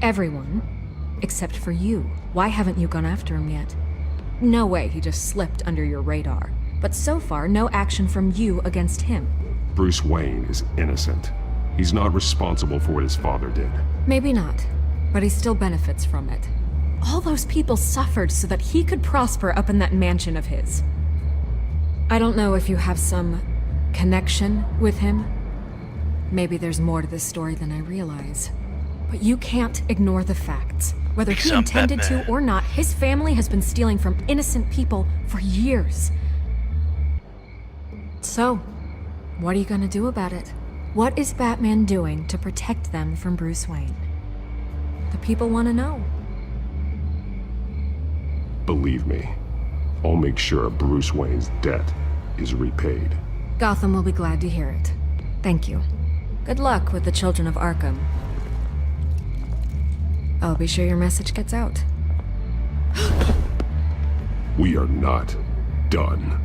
Everyone, except for you. Why haven't you gone after him yet? No way he just slipped under your radar. But so far, no action from you against him. Bruce Wayne is innocent. He's not responsible for what his father did. Maybe not, but he still benefits from it. All those people suffered so that he could prosper up in that mansion of his. I don't know if you have some connection with him. Maybe there's more to this story than I realize. But you can't ignore the facts. Whether he intended to or not, his family has been stealing from innocent people for years. So, what are you gonna do about it? What is Batman doing to protect them from Bruce Wayne? The people want to know. Believe me, I'll make sure Bruce Wayne's debt is repaid. Gotham will be glad to hear it. Thank you. Good luck with the Children of Arkham. I'll be sure your message gets out. We are not done.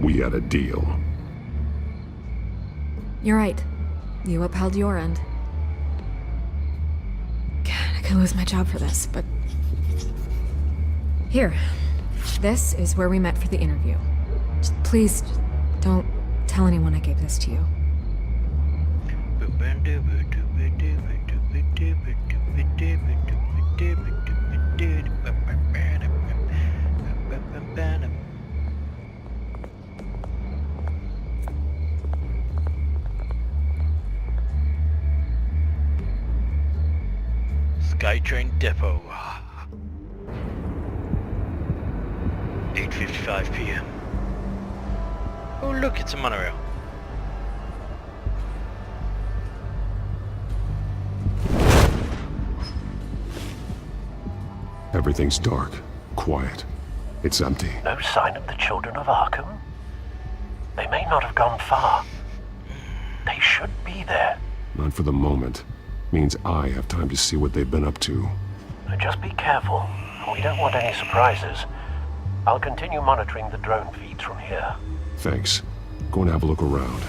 We had a deal. You're right. You upheld your end. God, I could lose my job for this, but... Here. This is where we met for the interview. Please, don't tell anyone I gave this to you. Boom, boom. Skytrain Depot. 8:55 p.m. Oh look, it's a monorail. Everything's dark, quiet. It's empty. No sign of the children of Arkham? They may not have gone far. They should be there. Not for the moment. Means I have time to see what they've been up to. Just be careful. We don't want any surprises. I'll continue monitoring the drone feeds from here. Thanks. Go and have a look around.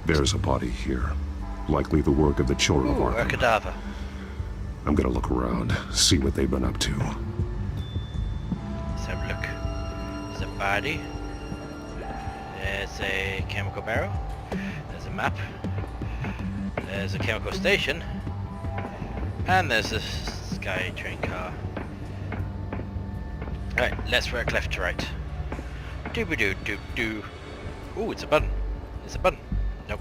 There's a body here. Likely the work of the children of Arkham. A cadaver. I'm gonna look around, see what they've been up to. Let's have a look. There's a body. There's a chemical barrel. There's a map. There's a chemical station. And there's a Skytrain car. Alright, let's work left to right. Doo-ba-doo-doo-doo. Ooh, it's a button. It's a button. Nope.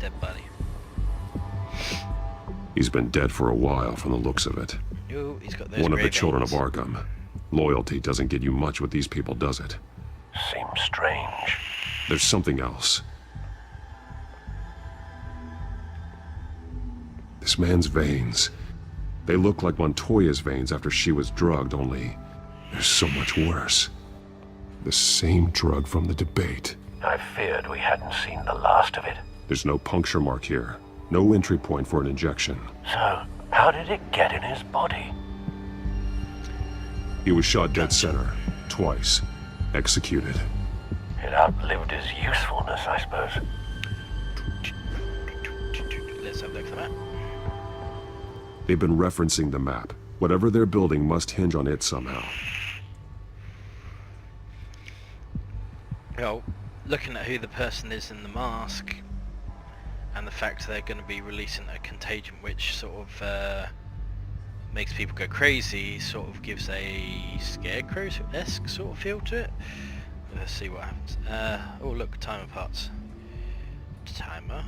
Dead body. He's been dead for a while from the looks of it. Ooh, he's got those One of the grey children veins. of Arkham. Loyalty doesn't get you much with these people, does it? Seems strange. There's something else. This man's veins. They look like Montoya's veins after she was drugged, only they're so much worse. The same drug from the debate. I feared we hadn't seen the last of it. There's no puncture mark here. No entry point for an injection. So, how did it get in his body? He was shot dead center. Twice. Executed. It outlived his usefulness, I suppose. Let's have a look at the map. They've been referencing the map. Whatever they're building must hinge on it somehow. Well, looking at who the person is in the mask, and the fact they're going to be releasing a contagion which sort of makes people go crazy, sort of gives a Scarecrow-esque sort of feel to it. Let's see what happens. Oh look, timer parts. Timer.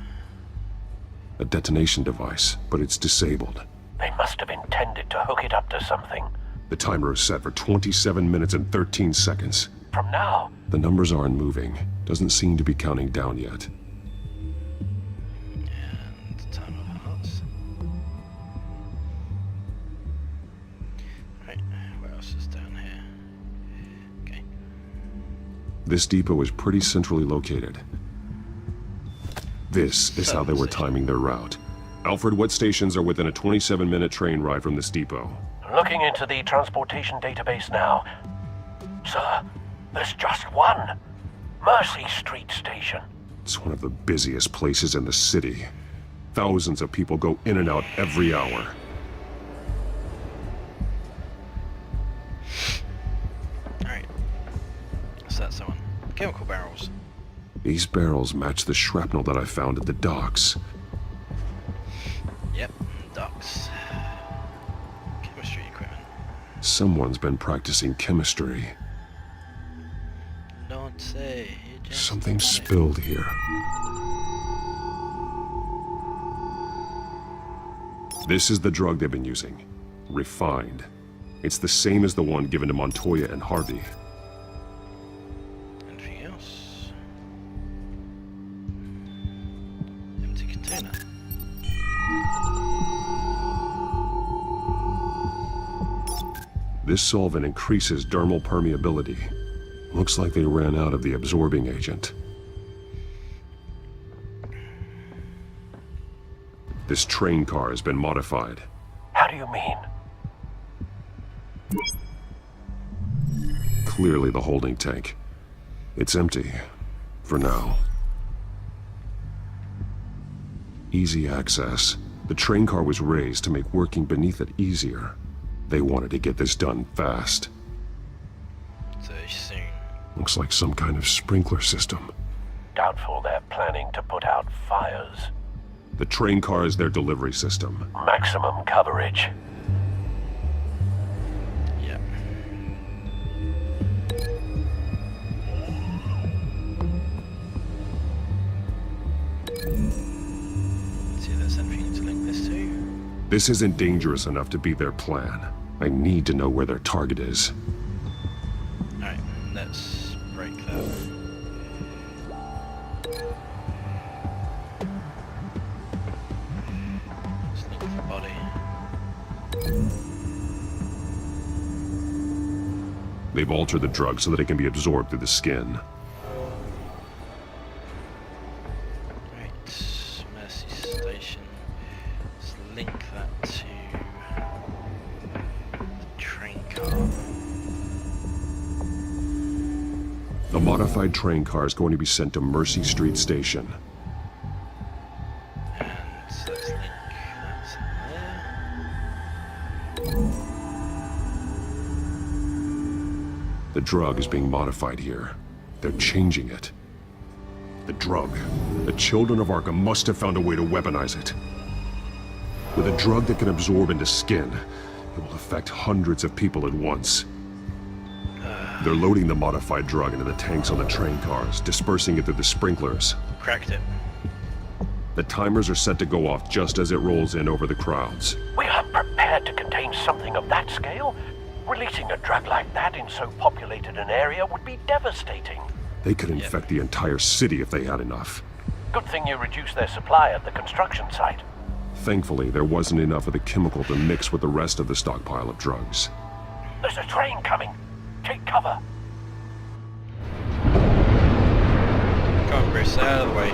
A detonation device, but it's disabled. They must have intended to hook it up to something. The timer is set for 27 minutes and 13 seconds. From now? The numbers aren't moving. Doesn't seem to be counting down yet. And timer parts. Right, what else is down here? Okay. This depot is pretty centrally located. This is how they were timing their route. Alfred, what stations are within a 27-minute train ride from this depot? Looking into the transportation database now. Sir, there's just one. Mercy Street Station. It's one of the busiest places in the city. Thousands of people go in and out every hour. Alright. So that's that one. Chemical barrels. These barrels match the shrapnel that I found at the docks. Yep, docks. Chemistry equipment. Someone's been practicing chemistry. Don't say. Something spilled here. This is the drug they've been using. Refined. It's the same as the one given to Montoya and Harvey. Anything else? Empty container. This solvent increases dermal permeability. Looks like they ran out of the absorbing agent. This train car has been modified. How do you mean? Clearly the holding tank. It's empty. For now. Easy access. The train car was raised to make working beneath it easier. They wanted to get this done fast. So soon. Looks like some kind of sprinkler system. Doubtful they're planning to put out fires. The train car is their delivery system. Maximum coverage. Yep. See if there's anything to link this to. This isn't dangerous enough to be their plan. I need to know where their target is. Alright, let's break that. Let's link the body. They've altered the drug so that it can be absorbed through the skin. Right, Mercy Station. Let's link that to the train car. The modified train car is going to be sent to Mercy Street Station. And so let's link that there. The drug is being modified here. They're changing it. The drug. The children of Arkham must have found a way to weaponize it. With a drug that can absorb into skin, it will affect hundreds of people at once. They're loading the modified drug into the tanks on the train cars, dispersing it through the sprinklers. Cracked it. The timers are set to go off just as it rolls in over the crowds. We are prepared to contain something of that scale? Releasing a drug like that in so populated an area would be devastating. They could infect the entire city if they had enough. Good thing you reduced their supply at the construction site. Thankfully, there wasn't enough of the chemical to mix with the rest of the stockpile of drugs. There's a train coming. Take cover. Come on, Bruce, out of the way.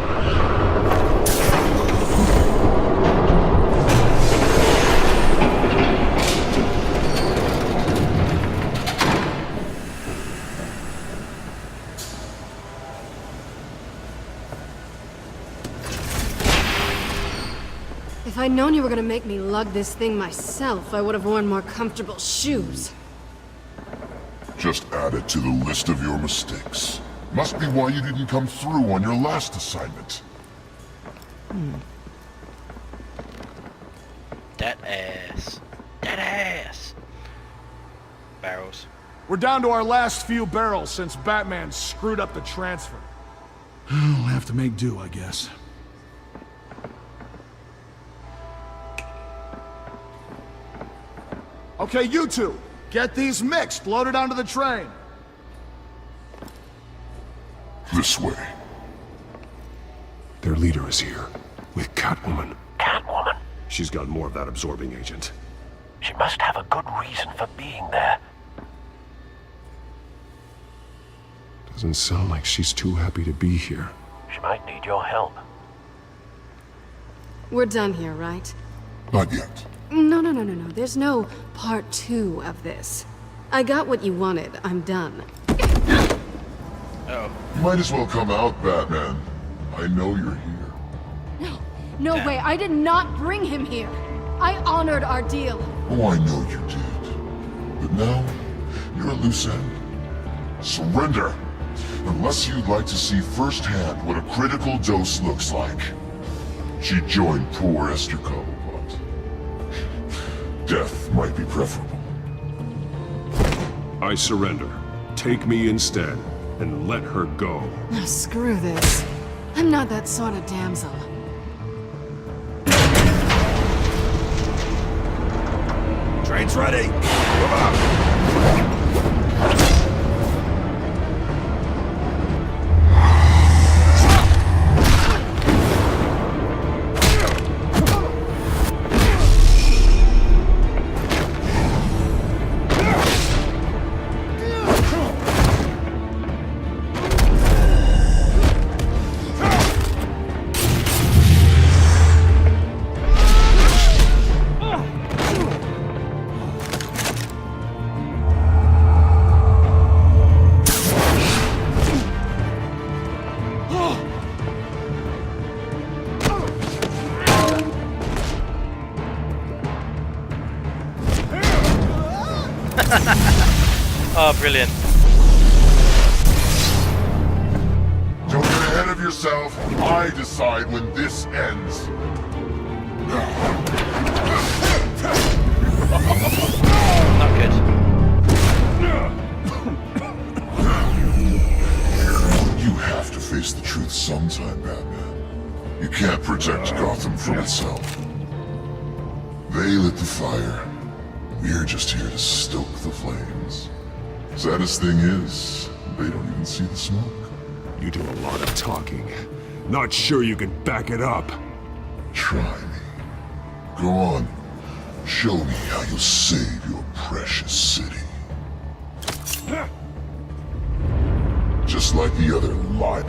If I'd known you were gonna make me lug this thing myself, I would have worn more comfortable shoes. Just add it to the list of your mistakes. Must be why you didn't come through on your last assignment. That ass. That ass. Barrels. We're down to our last few barrels since Batman screwed up the transfer. We'll have to make do, I guess. Okay, you two, get these mixed, loaded onto the train. This way. Their leader is here, with Catwoman. Catwoman? She's got more of that absorbing agent. She must have a good reason for being there. Doesn't sound like she's too happy to be here. She might need your help. We're done here, right? Not yet. No. There's no part 2 of this. I got what you wanted. I'm done. Oh. You might as well come out, Batman. I know you're here. No way. I did not bring him here. I honored our deal. Oh, I know you did. But now, you're a loose end. Surrender! Unless you'd like to see firsthand what a critical dose looks like. She joined poor Esther Coe, but death might be preferable. I surrender. Take me instead, and let her go. Oh, screw this. I'm not that sort of damsel. Train's ready. Move out. Oh, brilliant. yourself. I decide when this ends. Not good. You have to face the truth sometime, Batman. You can't protect Gotham from itself. They lit the fire. We're just here to stoke the flames. Saddest thing is, they don't even see the smoke. You do a lot of talking. Not sure you can back it up. Try me. Go on. Show me how you'll save your precious city. Just like the other liars.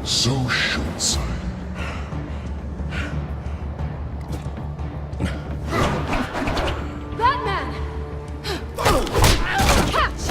So short-sighted. Batman! Catch!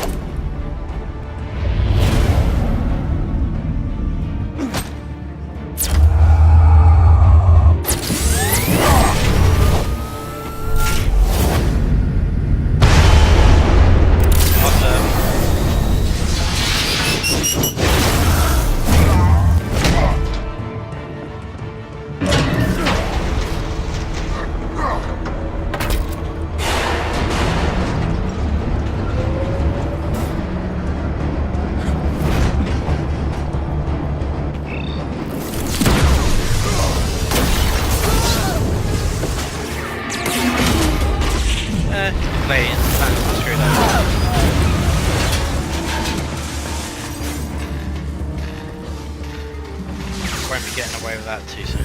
Won't be getting away with that too soon.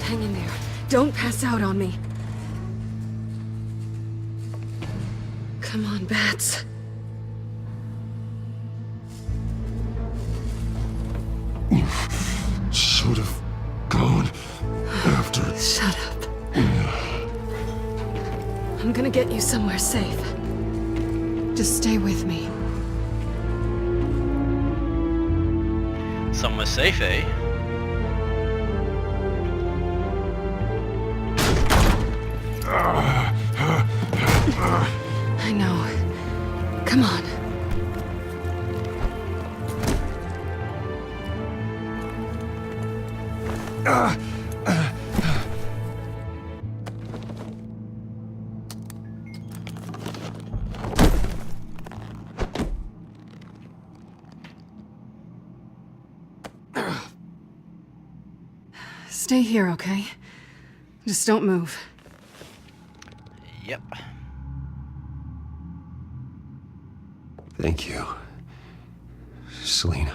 Hang in there. Don't pass out on me. Come on, Bats. Should have gone after. Shut up. I'm gonna get you somewhere safe. Just stay with me. Somewhere safe, eh? I know. Come on. Stay here, okay? Just don't move. Yep. Thank you, Selina.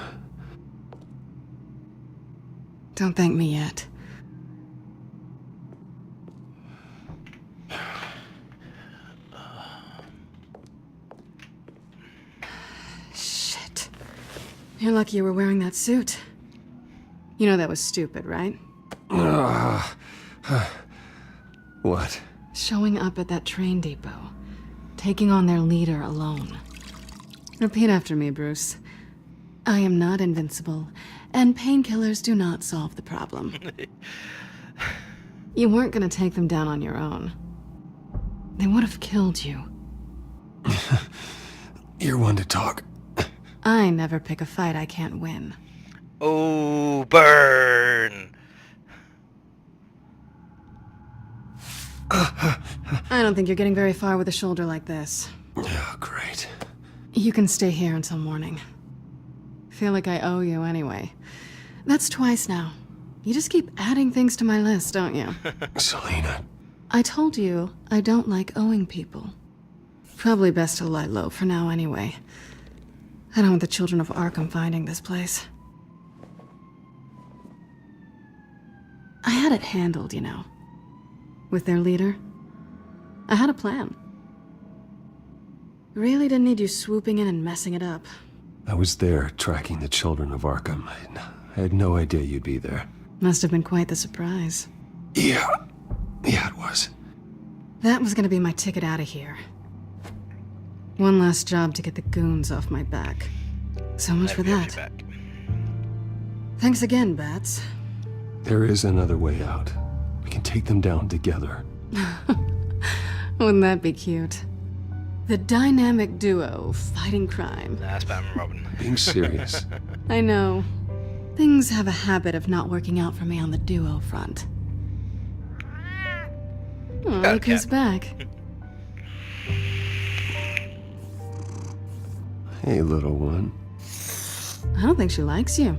Don't thank me yet. Shit. You're lucky you were wearing that suit. You know that was stupid, right? What? Showing up at that train depot. Taking on their leader alone. Repeat after me, Bruce. I am not invincible, and painkillers do not solve the problem. You weren't gonna take them down on your own. They would have killed you. You're one to talk. I never pick a fight I can't win. Oh, burn! I don't think you're getting very far with a shoulder like this. Oh, great. You can stay here until morning. Feel like I owe you anyway. That's twice now. You just keep adding things to my list, don't you? Selina. I told you I don't like owing people. Probably best to lie low for now anyway. I don't want the children of Arkham finding this place. I had it handled, you know. With their leader. I had a plan. Really didn't need you swooping in and messing it up. I was there, tracking the children of Arkham. I had no idea you'd be there. Must have been quite the surprise. Yeah, it was. That was gonna be my ticket out of here. One last job to get the goons off my back. So much for that. Thanks again, Bats. There is another way out. We can take them down together. Wouldn't that be cute? The dynamic duo fighting crime. That's Batman and Robin. Being serious. I know. Things have a habit of not working out for me on the duo front. Oh, look who's back. Hey, little one. I don't think she likes you.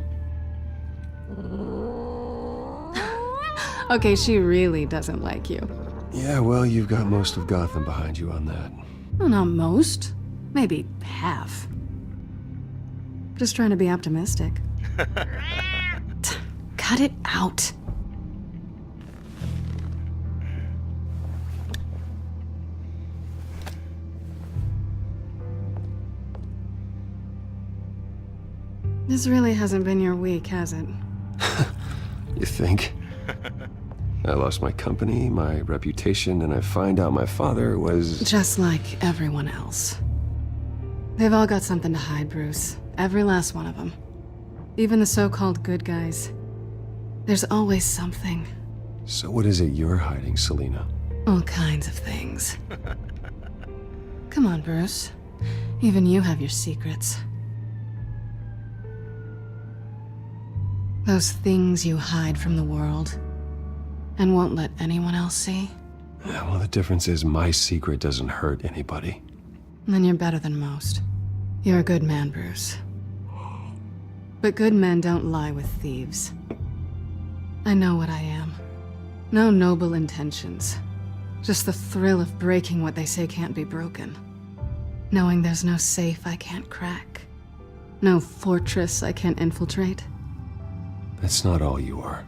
Okay, she really doesn't like you. Yeah, well, you've got most of Gotham behind you on that. Well, not most. Maybe half. Just trying to be optimistic. Cut it out. This really hasn't been your week, has it? You think? I lost my company, my reputation, and I find out my father was... Just like everyone else. They've all got something to hide, Bruce. Every last one of them. Even the so-called good guys. There's always something. So what is it you're hiding, Selina? All kinds of things. Come on, Bruce. Even you have your secrets. Those things you hide from the world and won't let anyone else see. Yeah, well, the difference is my secret doesn't hurt anybody. Then you're better than most. You're a good man, Bruce. But good men don't lie with thieves. I know what I am. No noble intentions. Just the thrill of breaking what they say can't be broken. Knowing there's no safe I can't crack. No fortress I can't infiltrate. That's not all you are.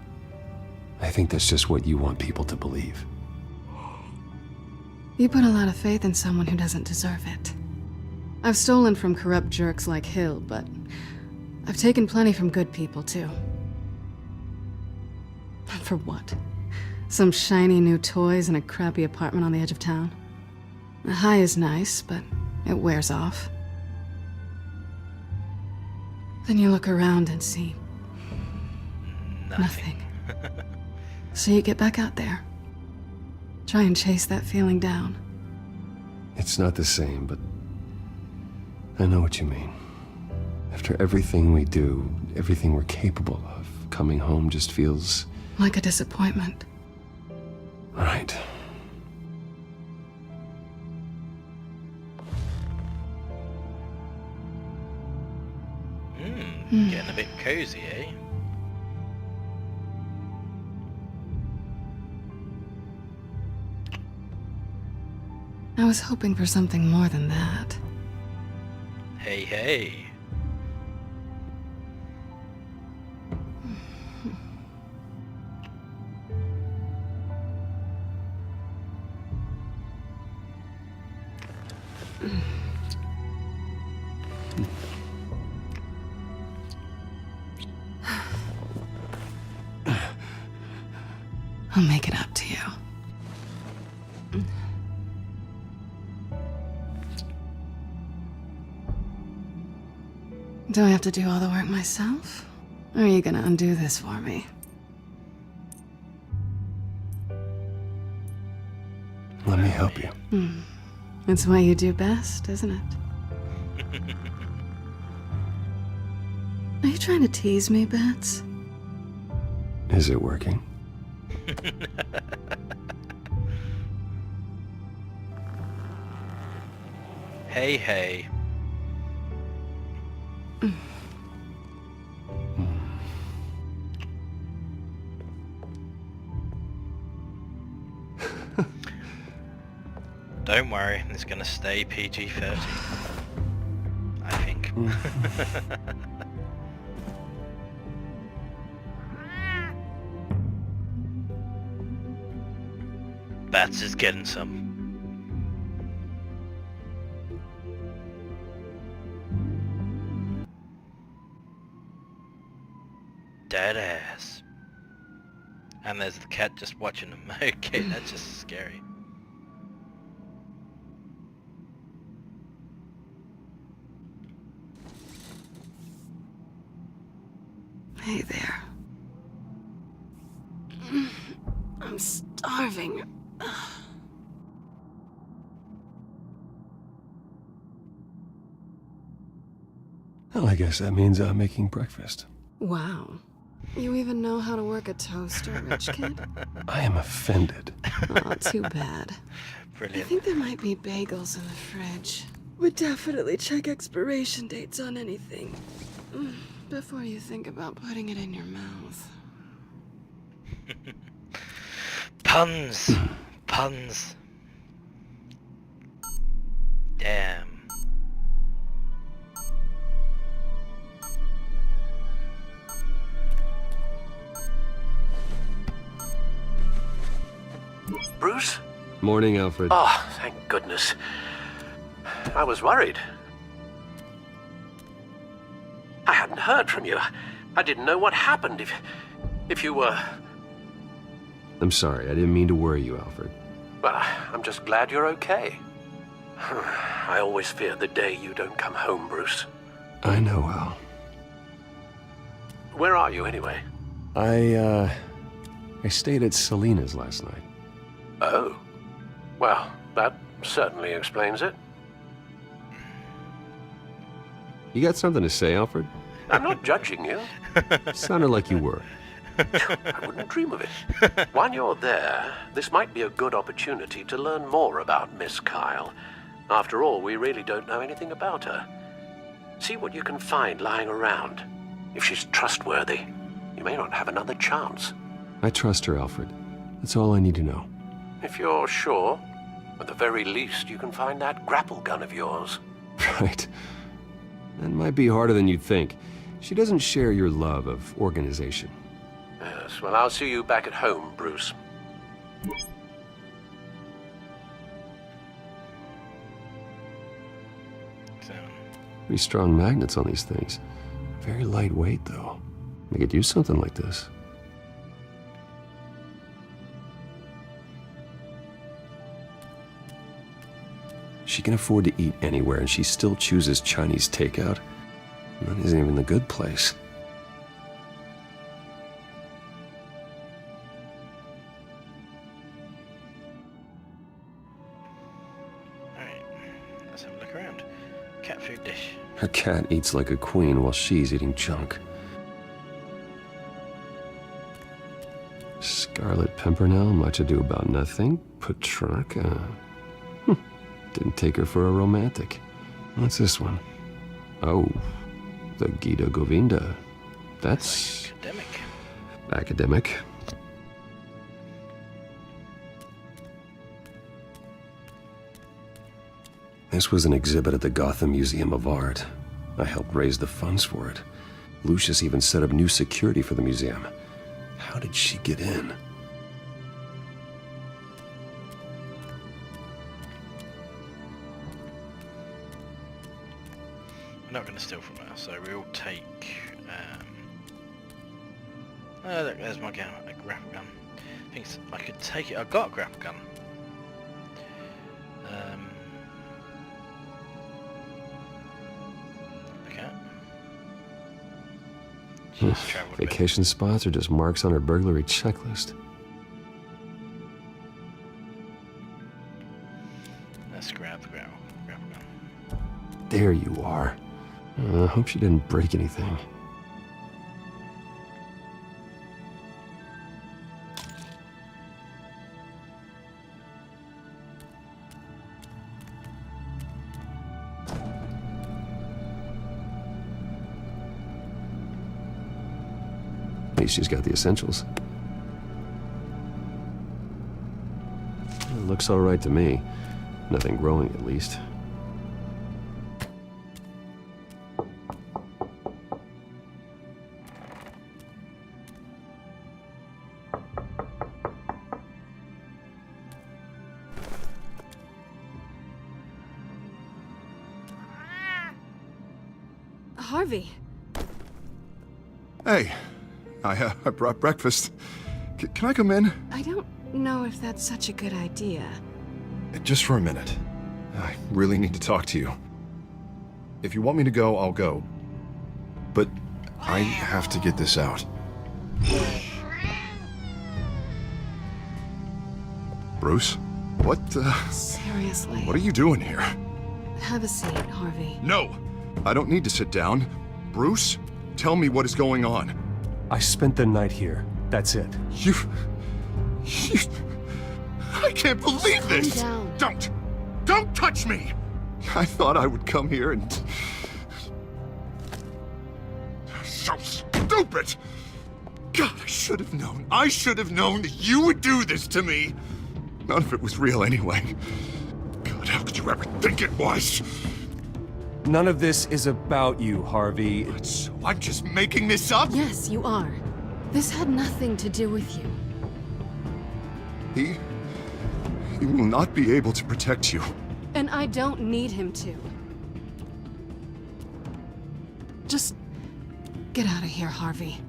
I think that's just what you want people to believe. You put a lot of faith in someone who doesn't deserve it. I've stolen from corrupt jerks like Hill, but I've taken plenty from good people, too. For what? Some shiny new toys and a crappy apartment on the edge of town? The high is nice, but it wears off. Then you look around and see... nothing. So you get back out there. Try and chase that feeling down. It's not the same, but I know what you mean. After everything we do, everything we're capable of, coming home just feels... like a disappointment. Right. Getting a bit cozy, eh? I was hoping for something more than that. Hey, hey. I'll make it up to you. Do I have to do all the work myself? Or are you gonna undo this for me? Let me help you. It's what you do best, isn't it? Are you trying to tease me, Bats? Is it working? Hey, hey. Don't worry, it's gonna stay PG-13. I think. Bats is getting some. Dead ass. And there's the cat just watching him. Okay, that's just scary. Hey there. I'm starving. Well, I guess that means I'm making breakfast. Wow. You even know how to work a toaster, rich kid? I am offended. Oh, too bad. Brilliant. I think there might be bagels in the fridge. Would definitely check expiration dates on anything. Before you think about putting it in your mouth. Puns! Puns. Damn. Bruce? Morning, Alfred. Oh, thank goodness. I was worried. I hadn't heard from you. I didn't know what happened if you were... I'm sorry, I didn't mean to worry you, Alfred. Well, I'm just glad you're okay. I always fear the day you don't come home, Bruce. I know, Al. Where are you, anyway? I stayed at Selena's last night. Oh. Well, that certainly explains it. You got something to say, Alfred? I'm not judging you. Sounded like you were. I wouldn't dream of it. While you're there, this might be a good opportunity to learn more about Miss Kyle. After all, we really don't know anything about her. See what you can find lying around. If she's trustworthy, you may not have another chance. I trust her, Alfred. That's all I need to know. If you're sure, at the very least, you can find that grapple gun of yours. Right. That might be harder than you'd think. She doesn't share your love of organization. Yes, well, I'll see you back at home, Bruce. Pretty strong magnets on these things. Very lightweight, though. I could use something like this. She can afford to eat anywhere, and she still chooses Chinese takeout. And that isn't even the good place. Alright, let's have a look around. Cat food dish. Her cat eats like a queen while she's eating junk. Scarlet Pimpernel, much ado about nothing. Petrarca. Didn't take her for a romantic. What's this one? Oh, the Gita Govinda. That's... academic. Academic. This was an exhibit at the Gotham Museum of Art. I helped raise the funds for it. Lucius even set up new security for the museum. How did she get in? We're not going to steal from her, so we'll take... oh, look, there's my gun, a grapple gun. I think I could take it. I've got a grapple gun. Okay. Vacation spots are just marks on her burglary checklist. Let's grab the grapple gun. There you are. I hope she didn't break anything. At least she's got the essentials. It looks all right to me. Nothing growing, at least. Harvey. Hey, I brought breakfast. Can I come in? I don't know if that's such a good idea. Just for a minute. I really need to talk to you. If you want me to go, I'll go. But I have to get this out. Bruce? What, Seriously. What are you doing here? Have a seat, Harvey. No! I don't need to sit down. Bruce, tell me what is going on. I spent the night here. That's it. You... I can't believe this! Calm down. Don't touch me! I thought I would come here and... So stupid! God, I should have known. I should have known that you would do this to me! None of it was real anyway. God, how could you ever think it was? None of this is about you, Harvey. So I'm just making this up? Yes, you are. This had nothing to do with you. He will not be able to protect you. And I don't need him to. Just get out of here, Harvey.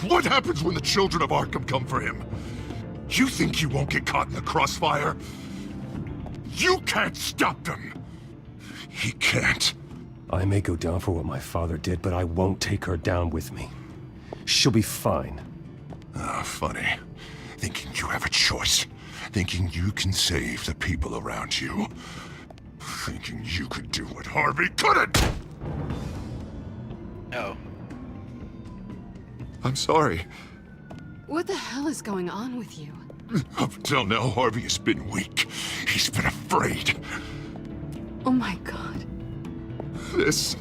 What happens when the children of Arkham come for him? You think you won't get caught in the crossfire? You can't stop them! He can't. I may go down for what my father did, but I won't take her down with me. She'll be fine. Ah, funny. Thinking you have a choice. Thinking you can save the people around you. Thinking you could do what Harvey couldn't! Oh. I'm sorry. What the hell is going on with you? Up until now, Harvey has been weak. He's been afraid. Oh my God. This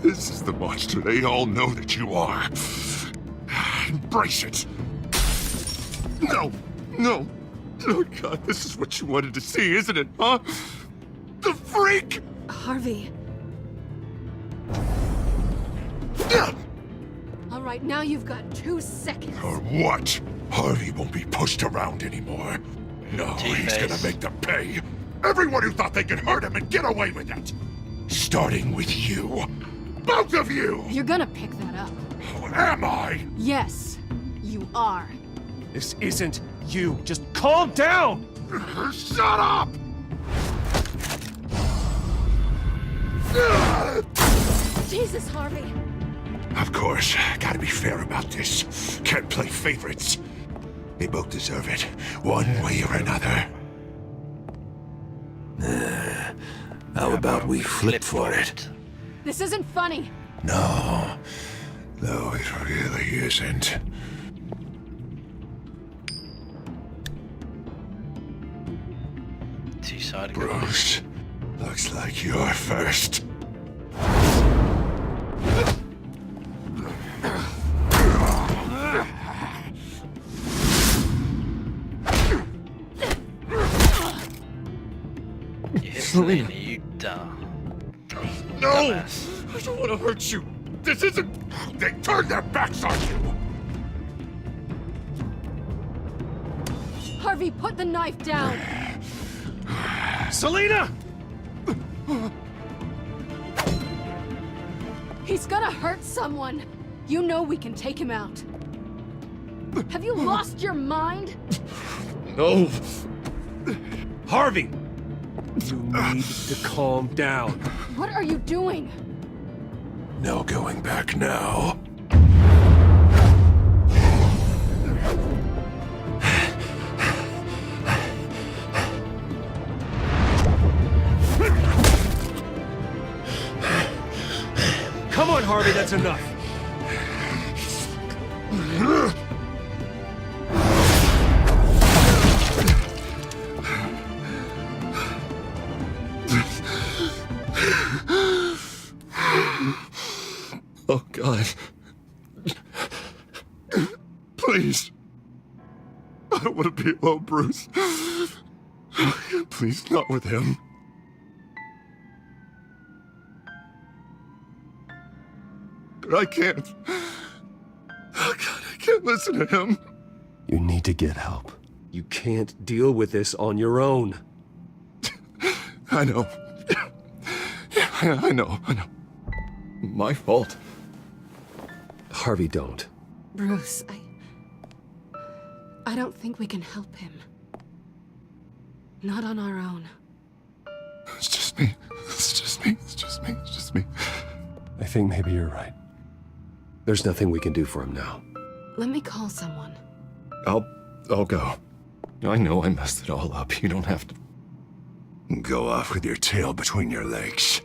is the monster they all know that you are. Embrace it. No. Oh God, this is what you wanted to see, isn't it, huh? The freak! Harvey. All right, now you've got 2 seconds. Or what? Harvey won't be pushed around anymore. No, he's gonna make them pay. Everyone who thought they could hurt him and get away with it. Starting with you. Both of you! You're gonna pick that up. Oh, am I? Yes, you are. This isn't you. Just calm down! Shut up! Jesus, Harvey. Of course, gotta be fair about this. Can't play favorites. They both deserve it, one way or another. How about we flip for it? This isn't funny. No, it really isn't. Two-sided. Bruce, looks like you're first. Selina, you dumb. No! Dumbass. I don't want to hurt you. This isn't... They turned their backs on you! Harvey, put the knife down. Selina! He's gonna hurt someone. You know we can take him out. Have you lost your mind? No. Harvey! You need to calm down. What are you doing? No going back now. Come on, Harvey, that's enough. Oh, God. Please. I don't want to be alone, Bruce. Please, not with him. But I can't. Oh God, I can't listen to him. You need to get help. You can't deal with this on your own. I know. Yeah, I know. My fault. Harvey, don't. Bruce, I don't think we can help him. Not on our own. It's just me. I think maybe you're right. There's nothing we can do for him now. Let me call someone. I'll go. I know I messed it all up. You don't have to go off with your tail between your legs.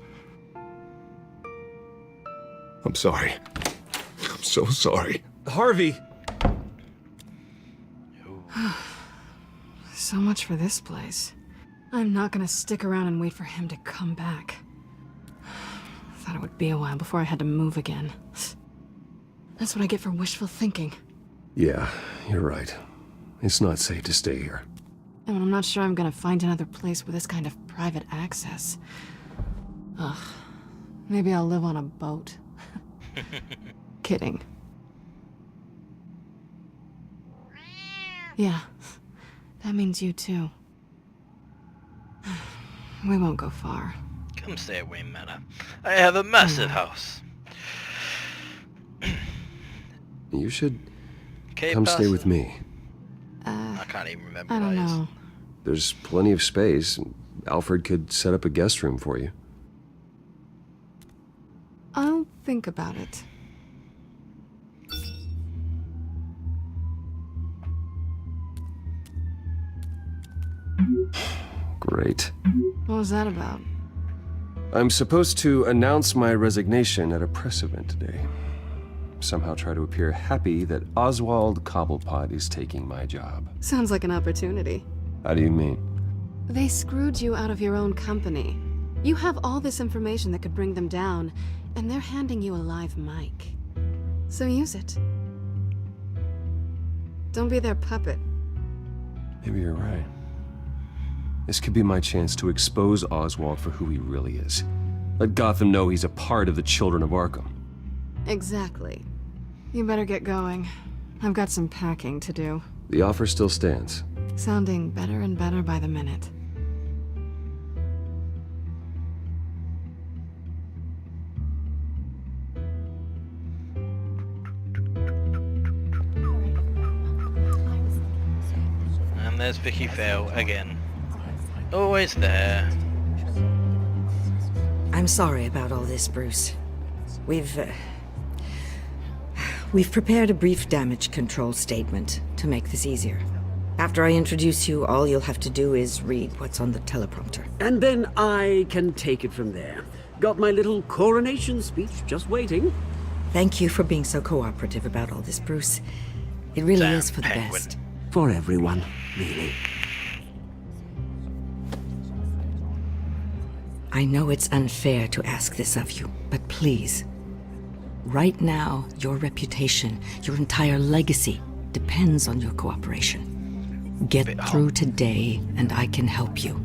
I'm sorry. I'm so sorry. Harvey! So much for this place. I'm not gonna stick around and wait for him to come back. Thought it would be a while before I had to move again. That's what I get for wishful thinking. Yeah, you're right. It's not safe to stay here. And I'm not sure I'm gonna find another place with this kind of private access. Ugh. Maybe I'll live on a boat. Kidding. Yeah. That means you too. We won't go far. Come stay at Wayne Manor. I have a massive house. You should Okay, come stay with me. I can't even remember I don't what it is. know. There's plenty of space. Alfred could set up a guest room for you. I'll think about it. Great. What was that about? I'm supposed to announce my resignation at a press event today. Somehow try to appear happy that Oswald Cobblepot is taking my job. Sounds like an opportunity. How do you mean? They screwed you out of your own company. You have all this information that could bring them down, and they're handing you a live mic. So use it. Don't be their puppet. Maybe you're right. This could be my chance to expose Oswald for who he really is. Let Gotham know he's a part of the Children of Arkham. Exactly. You better get going. I've got some packing to do. The offer still stands. Sounding better and better by the minute. And there's Vicky Vale again. Always there. I'm sorry about all this, Bruce. We've prepared a brief damage control statement to make this easier. After I introduce you, all you'll have to do is read what's on the teleprompter. And then I can take it from there. Got my little coronation speech just waiting. Thank you for being so cooperative about all this, Bruce. It really is for the best. For everyone, really. I know it's unfair to ask this of you, but please. Right now, your reputation, your entire legacy, depends on your cooperation. Get through today, and I can help you.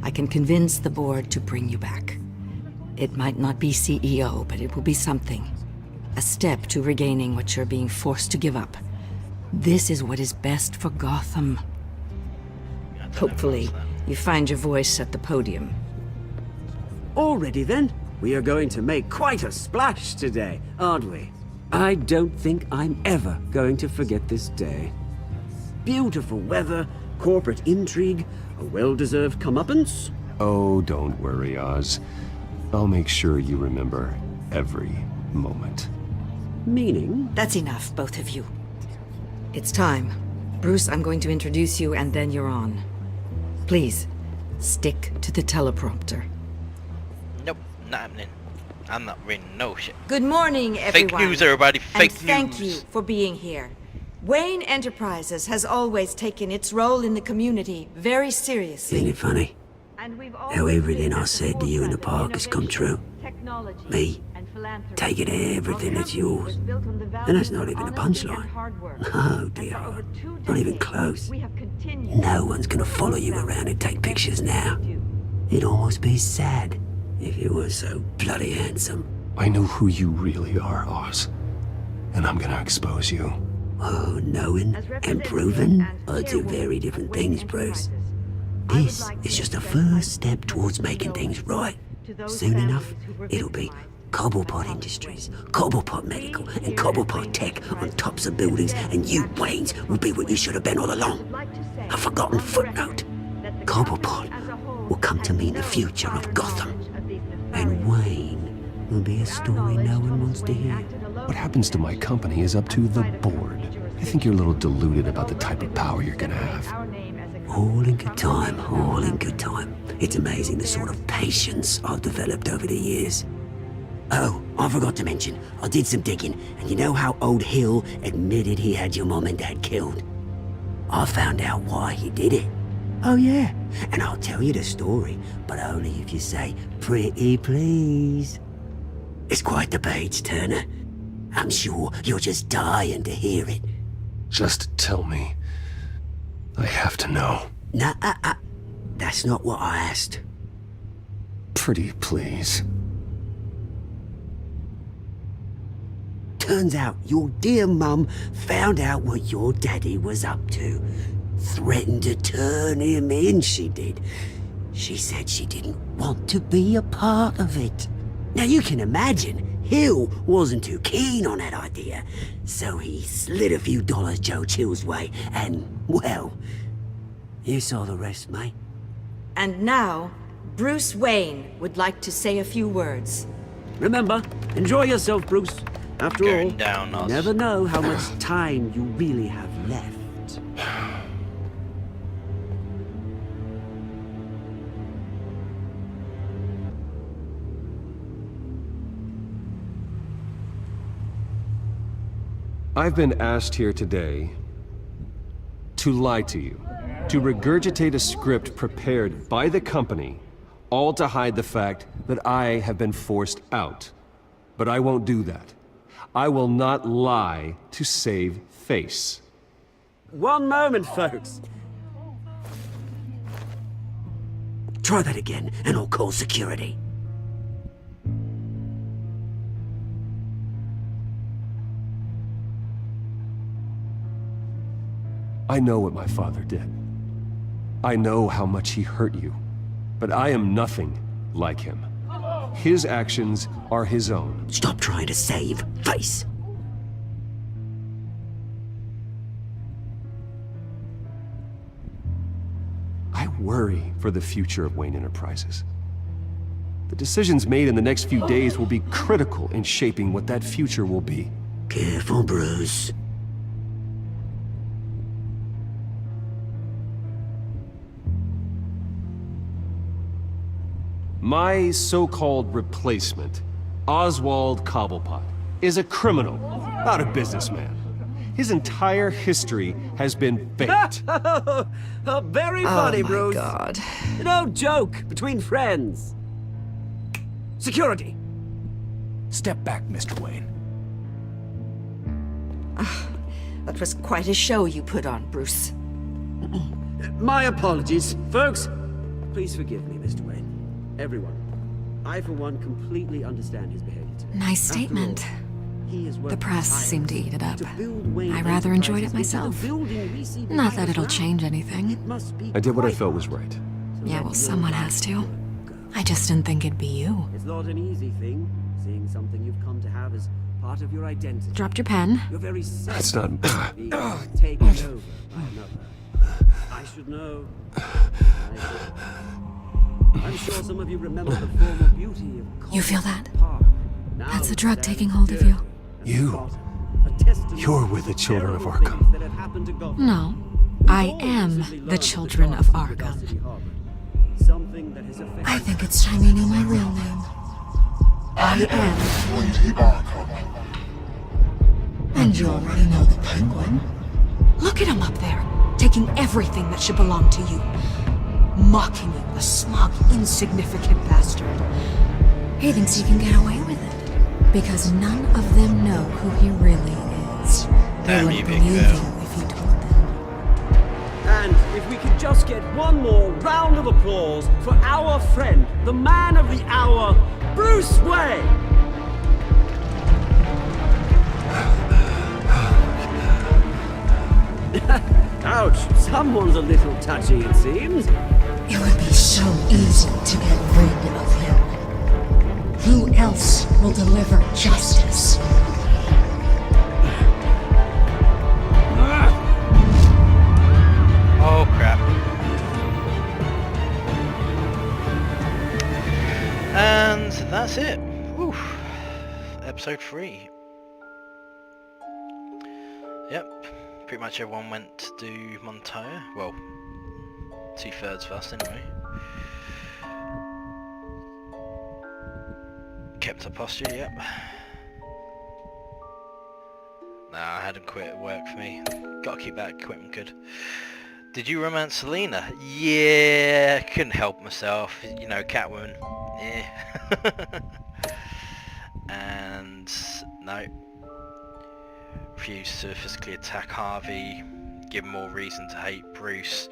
I can convince the board to bring you back. It might not be CEO, but it will be something. A step to regaining what you're being forced to give up. This is what is best for Gotham. Hopefully, you find your voice at the podium. Already then, we are going to make quite a splash today, aren't we? I don't think I'm ever going to forget this day. Beautiful weather, corporate intrigue, a well-deserved comeuppance. Oh, don't worry, Oz. I'll make sure you remember every moment. Meaning? That's enough, both of you. It's time. Bruce, I'm going to introduce you, and then you're on. Please, stick to the teleprompter. Nope, not happening. I'm not reading no shit. Good morning, everyone. Fake news, everybody. Fake and thank news. you for being here. Wayne Enterprises has always taken its role in the community very seriously. Ain't it funny? How everything I said to you in the park has come true. Me, taking everything that's yours. And that's not even a punchline. Oh dear, not even close. No one's gonna follow you around and take pictures now. It'd almost be sad if you were so bloody handsome. I know who you really are, Oz. And I'm gonna expose you. Oh, knowing and proving are two very different things, Bruce. This is just a first step towards making things right. Soon enough, it'll be Cobblepot Industries, Cobblepot Medical, and Cobblepot Tech on tops of buildings, and you, Waynes, will be what you should have been all along. A forgotten footnote. Cobblepot will come to mean the future of Gotham. And Wayne will be a story no one wants to hear. What happens to my company is up to the board. I think you're a little deluded about the type of power you're gonna have. All in good time, all in good time. It's amazing the sort of patience I've developed over the years. Oh, I forgot to mention, I did some digging, and you know how old Hill admitted he had your mom and dad killed? I found out why he did it. Oh yeah, and I'll tell you the story, but only if you say, pretty please. It's quite the page, Turner. I'm sure you're just dying to hear it. Just tell me. I have to know. Nah, that's not what I asked. Pretty please. Turns out your dear mum found out what your daddy was up to. Threatened to turn him in, she did. She said she didn't want to be a part of it. Now you can imagine, Hill wasn't too keen on that idea, so he slid a few dollars Joe Chill's way, and, well, you saw the rest, mate. And now, Bruce Wayne would like to say a few words. Remember, enjoy yourself, Bruce. After all, down, you never know how much time you really have left. I've been asked here today to lie to you, to regurgitate a script prepared by the company, all to hide the fact that I have been forced out. But I won't do that. I will not lie to save face. One moment, folks. Try that again, and I'll call security. I know what my father did. I know how much he hurt you. But I am nothing like him. His actions are his own. Stop trying to save face. I worry for the future of Wayne Enterprises. The decisions made in the next few days will be critical in shaping what that future will be. Careful, Bruce. My so-called replacement, Oswald Cobblepot, is a criminal, not a businessman. His entire history has been faked. Very funny, Bruce. Oh my God. No joke between friends. Security. Step back, Mr. Wayne. That was quite a show you put on, Bruce. My apologies. Folks, please forgive me, Mr. Wayne. Everyone. I, for one, completely understand his behavior today. Nice statement. The press seemed to eat it up. I rather enjoyed it myself. Not that it'll change anything. I did what I felt was right. Yeah, well, someone has to. I just didn't think it'd be you. It's not an easy thing, seeing something you've come to have as part of your identity. Dropped your pen. You're very That's not... being taken over by another. I should know. I'm sure some of you remember the former beauty of... You feel that? That's the drug taking hold of you. You're with the children of Arkham. No, I am the children of Arkham. I think it's time you knew my real name. I am Lady Arkham. And you already know the Penguin. Look at him up there, taking everything that should belong to you. Mocking you, the smug, insignificant bastard. He thinks he can get away with it. Because none of them know who he really is. They Damn would you, big believe girl. you if you told them. And if we could just get one more round of applause for our friend, the man of the hour, Bruce Wayne! Ouch, someone's a little touchy, it seems. It would be so easy to get rid of him. Who else will deliver justice? Oh crap. And that's it. Whew. Episode 3. Yep. Pretty much everyone went to do Montoya. Well, 2/3 of us anyway. Kept up posture, yep. Nah, I hadn't quit, it worked for me. Gotta keep that equipment good. Did you romance Selena? Yeah, couldn't help myself. You know, Catwoman. Yeah. And no. Refused to physically attack Harvey. Give him more reason to hate Bruce.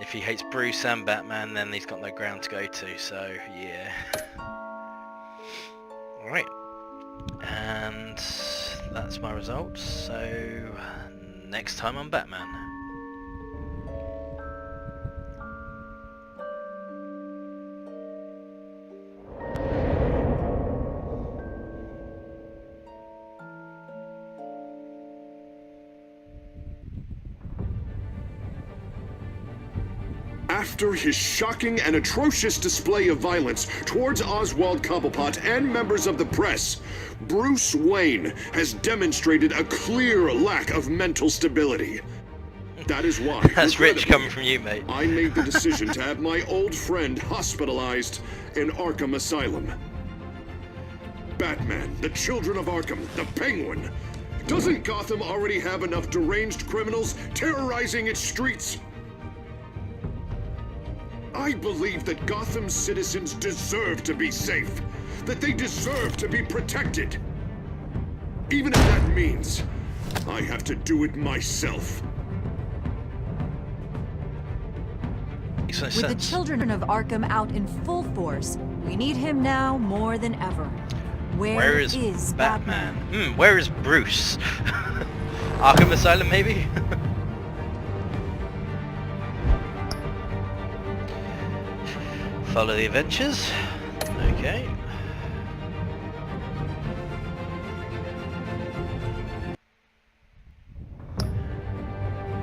If he hates Bruce and Batman, then he's got no ground to go to. So yeah. All right. And that's my results. So next time on Batman. After his shocking and atrocious display of violence towards Oswald Cobblepot and members of the press, Bruce Wayne has demonstrated a clear lack of mental stability. That is why, That's rich coming from you, mate. I made the decision to have my old friend hospitalized in Arkham Asylum. Batman, the Children of Arkham, the Penguin. Doesn't Gotham already have enough deranged criminals terrorizing its streets? I believe that Gotham's citizens deserve to be safe, that they deserve to be protected. Even if that means I have to do it myself. With the Children of Arkham out in full force, we need him now more than ever. Where is Batman? Where is Bruce? Arkham Asylum, maybe? Follow the adventures. Okay.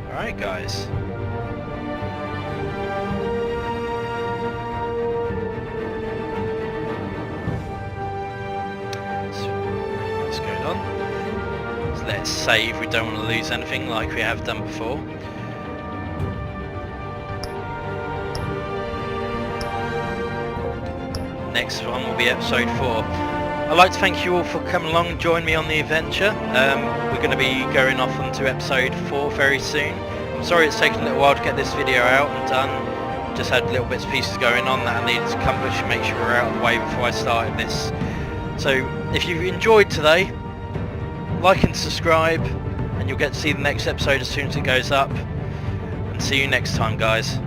Alright, guys. So, what's going on? So let's save. We don't want to lose anything like we have done before. Next one will be episode 4. I'd like to thank you all for coming along and joining me on the adventure. We're going to be going off onto episode 4 very soon. I'm sorry it's taken a little while to get this video out and done. Just had little bits and pieces going on that I needed to accomplish and make sure we're out of the way before I started this. So if you've enjoyed today, like and subscribe and you'll get to see the next episode as soon as it goes up. And see you next time, guys.